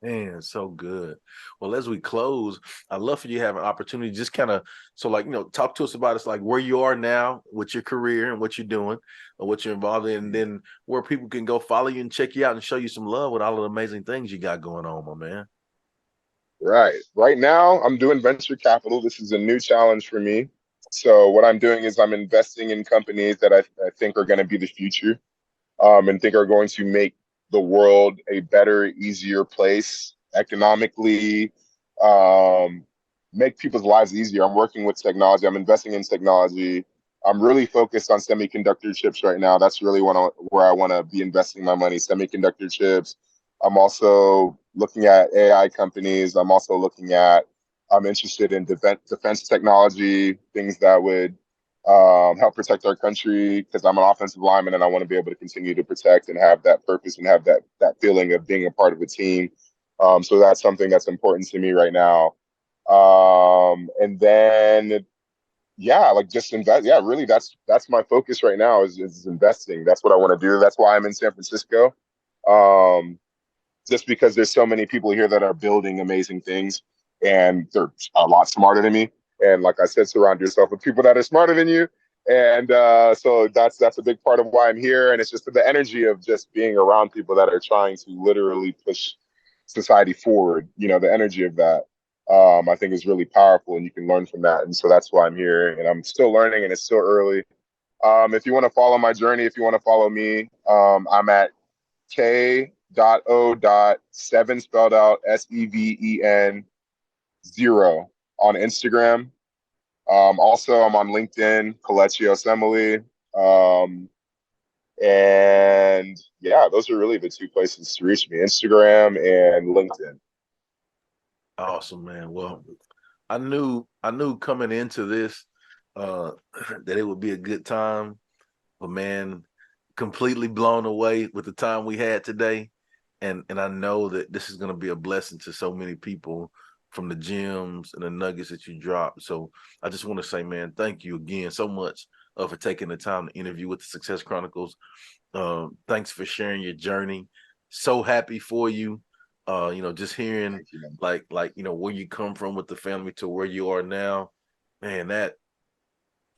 Man, so good. Well, as we close, I'd love for you to have an opportunity, just kind of, so like, talk to us about it's like where you are now with your career and what you're doing or what you're involved in, and then where people can go follow you and check you out and show you some love with all of the amazing things you got going on, my man. Right. Right now, I'm doing venture capital. This is a new challenge for me. So what I'm doing is I'm investing in companies that I think are going to be the future, and think are going to make the world a better, easier place economically, make people's lives easier. I'm working with technology. I'm investing in technology. I'm really focused on semiconductor chips right now. That's really where I want to be investing my money, semiconductor chips. I'm also looking at AI companies. I'm interested in defense technology, things that would help protect our country, because I'm an offensive lineman and I want to be able to continue to protect and have that purpose and have that feeling of being a part of a team. So that's something that's important to me right now. And then, yeah, like just invest. Yeah, really, that's my focus right now is investing. That's what I want to do. That's why I'm in San Francisco. Um, just because there's so many people here that are building amazing things, and they're a lot smarter than me. And like I said, surround yourself with people that are smarter than you. And so that's a big part of why I'm here. And it's just the energy of just being around people that are trying to literally push society forward. The energy of that, I think is really powerful, and you can learn from that. And so that's why I'm here. And I'm still learning, and it's still early. If you want to follow my journey, if you want to follow me, I'm at K.O.7 spelled out SEVEN 0 on Instagram. Also, I'm on LinkedIn, Kelechi Osemele. And yeah, those are really the two places to reach me: Instagram and LinkedIn. Awesome, man. Well, I knew coming into this that it would be a good time, but man, completely blown away with the time we had today. And I know that this is going to be a blessing to so many people from the gems and the nuggets that you dropped. So I just want to say, man, thank you again so much for taking the time to interview with the Success Chronicles. Thanks for sharing your journey. So happy for you. Just hearing You, like where you come from with the family to where you are now, man,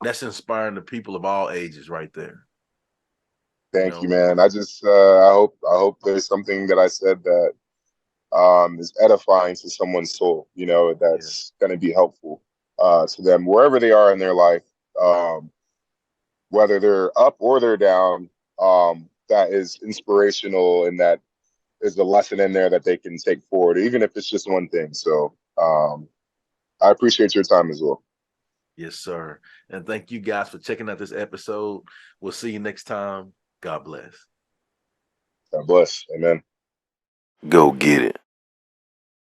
that's inspiring to people of all ages right there. Thank you, man. I hope there's something that I said that is edifying to someone's soul, that's going to be helpful to them wherever they are in their life, whether they're up or they're down. That is inspirational, and that is a lesson in there that they can take forward, even if it's just one thing. So I appreciate your time as well. Yes, sir. And thank you guys for checking out this episode. We'll see you next time. God bless. God bless. Amen. Go get it.